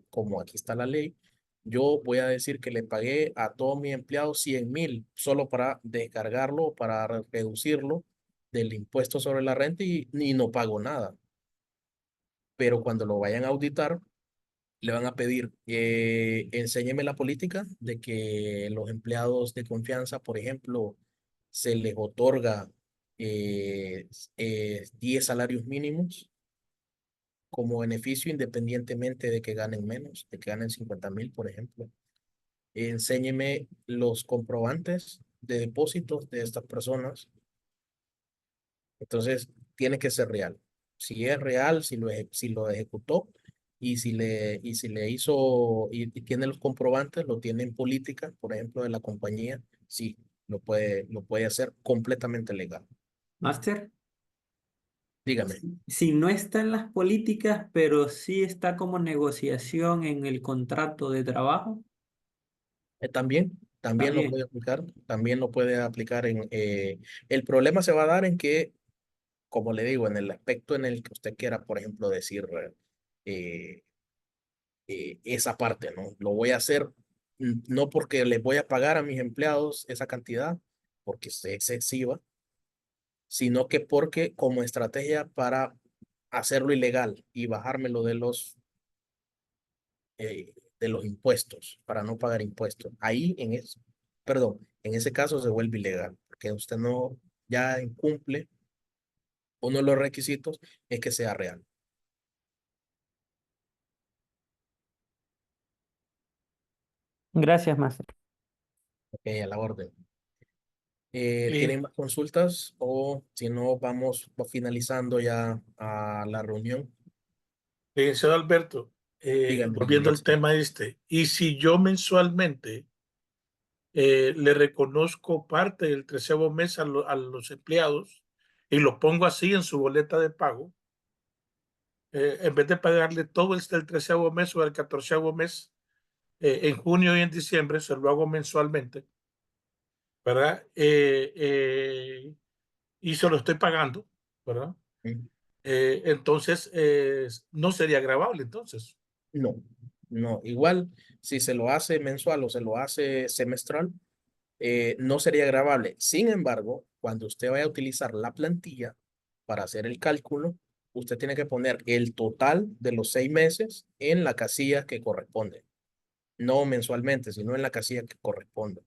como aquí está la ley, yo voy a decir que le pagué a todos mis empleados 100,000 solo para descargarlo, para reducirlo del impuesto sobre la renta y no pago nada. Pero cuando lo vayan a auditar, le van a pedir, enséñeme la política de que los empleados de confianza, por ejemplo, se les otorga 10 salarios mínimos como beneficio independientemente de que ganen menos, de que ganen 50,000, por ejemplo. Enséñeme los comprobantes de depósitos de estas personas. Entonces, tiene que ser real. Si es real, si lo ejecutó y si le hizo y tiene los comprobantes, lo tiene en política, por ejemplo, de la compañía, sí, lo puede hacer completamente legal. Máster, Dígame, si no está en las políticas, pero sí está como negociación en el contrato de trabajo, también lo puede también. aplicar, también lo puede aplicar el problema se va a dar en que, como le digo, en el aspecto en el que usted quiera, por ejemplo, decir eh, esa parte, ¿no? Lo voy a hacer no porque les voy a pagar a mis empleados esa cantidad, porque es excesiva, sino que porque como estrategia para hacerlo ilegal y bajármelo de los impuestos, para no pagar impuestos. Ahí en ese caso se vuelve ilegal, porque usted no ya incumple uno de los requisitos es que sea real. Gracias, Máster. Ok, a la orden. Y, ¿Tienen más consultas o si no vamos finalizando ya a la reunión? licenciado Alberto, Dígame, volviendo al Eliezer. tema y si yo mensualmente le reconozco parte del 13º mes a los empleados y lo pongo así en su boleta de pago, en vez de pagarle todo el 13º mes o el 14º mes, en junio y en diciembre, se lo hago mensualmente, ¿verdad? Y se lo estoy pagando, ¿verdad? Mm, Entonces, no sería agravable, entonces. No, no, igual si se lo hace mensual o se lo hace semestral, no sería gravable. Sin embargo, cuando usted vaya a utilizar la plantilla para hacer el cálculo, usted tiene que poner el total de los 6 meses en la casilla que corresponde. No mensualmente, sino en la casilla que corresponde.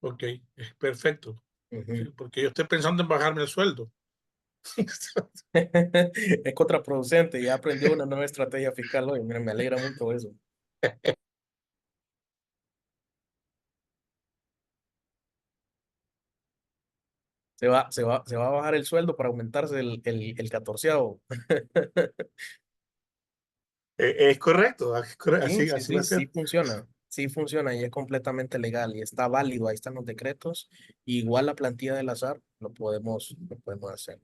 Ok, es perfecto. Ujú. Porque yo estoy pensando en bajarme el sueldo. Es contraproducente. Ya aprendió una nueva estrategia fiscal hoy. Mira, me alegra mucho eso. Se va a bajar el sueldo para aumentarse el 14º. Es correcto, Sí, sí, así va a sí, sí ser. funciona. Sí funciona y es completamente legal y está válido. Ahí están los decretos. Igual la plantilla del azar lo podemos hacer.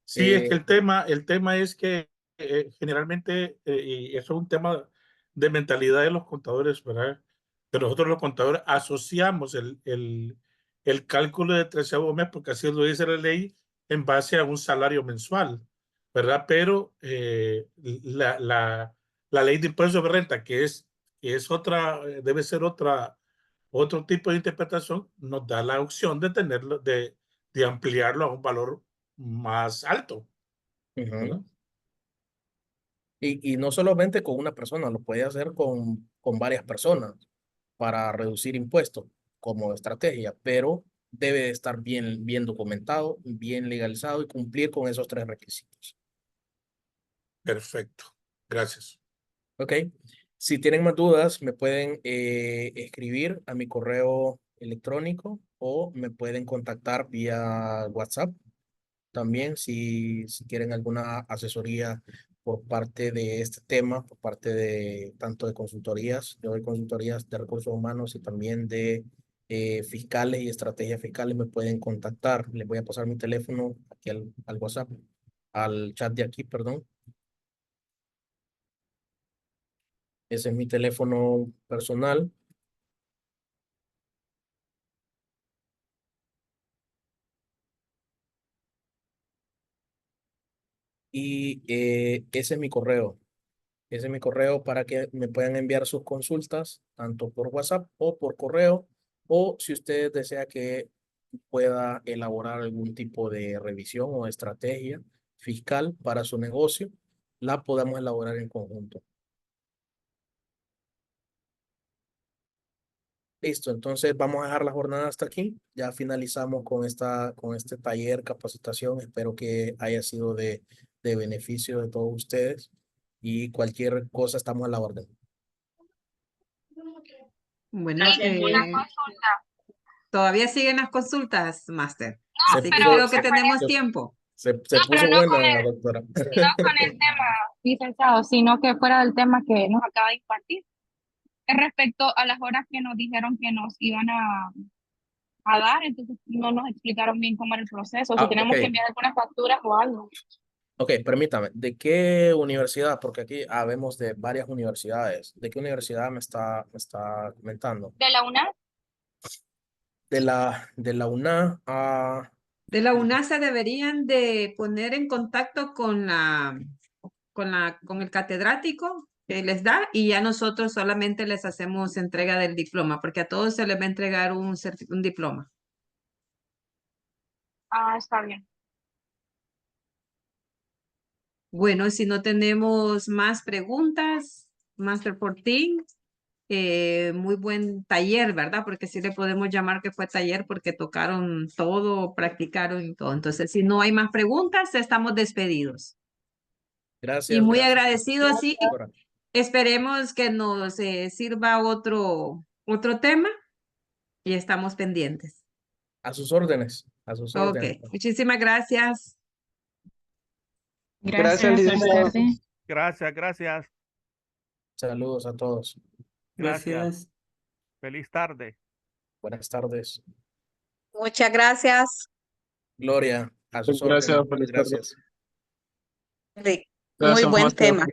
Sí, es que Eh, el tema es que generalmente, y eso es un tema de mentalidad de los contadores, ¿verdad? Que nosotros los contadores asociamos el cálculo de 13º mes, porque así lo dice la ley, en base a un salario mensual, ¿verdad? Pero la ley de impuestos de renta, que es otra, debe ser otro tipo de interpretación, nos da la opción de tenerlo, de ampliarlo a un valor más alto, ujú. ¿verdad? Y no solamente con una persona, lo puede hacer con varias personas para reducir impuestos como estrategia, pero debe de estar bien documentado, bien legalizado y cumplir con esos 3 requisitos. Perfecto. Gracias. Ok. Si tienen más dudas, me pueden escribir a mi correo electrónico o me pueden contactar vía WhatsApp. También si quieren alguna asesoría por parte de este tema, por parte de tanto de consultorías, yo doy consultorías de recursos humanos y también de fiscales y estrategias fiscales, me pueden contactar. Les voy a pasar mi teléfono aquí al WhatsApp, al chat de aquí, perdón. Ese es mi teléfono personal. Y ese es mi correo. Ese es mi correo para que me puedan enviar sus consultas, tanto por WhatsApp o por correo, o si usted desea que pueda elaborar algún tipo de revisión o estrategia fiscal para su negocio, la podamos elaborar en conjunto. Listo, entonces vamos a dejar la jornada hasta aquí. Ya finalizamos con este taller, capacitación. Espero que haya sido de beneficio de todos ustedes y cualquier cosa estamos a la orden. Bueno, Una consulta. todavía siguen las consultas, Máster. No, Así que pero creo que con tenemos el, tiempo. Se no, puso pero no con buena, el, doctora. no con el tema, licenciado, sino que fuera del tema que nos acaba de impartir. Respecto a las horas que nos dijeron que nos iban a dar, entonces no nos explicaron bien cómo era el proceso, si Ah, ok. tenemos que enviar algunas facturas o algo. Ok, permítame. ¿De qué universidad? Porque aquí habemos de varias universidades. ¿De qué universidad me está comentando? De la UNAM, De la UNA a... De la UNASA deberían de poner en contacto con el catedrático que les da y ya nosotros solamente les hacemos entrega del diploma, porque a todos se les va a entregar un diploma. está bien. Bueno, si no tenemos más preguntas, Master 14, muy buen taller, ¿verdad? Porque sí le podemos llamar que fue taller porque tocaron todo, practicaron y todo. Entonces, si no hay más preguntas, estamos despedidos. Y Gracias, muy gracias. agradecido, sí. Doctora. Esperemos que nos sirva otro tema y estamos pendientes. A sus órdenes, a sus Ok, órdenes. muchísimas gracias. Gracias, buenas tardes. Gracias. Saludos a todos. Gracias. Feliz tarde. Buenas tardes. Muchas gracias. Gloria, a sus Gracias, órdenes. feliz tarde. Gracias. Muy Gracias, buen Máster. tema.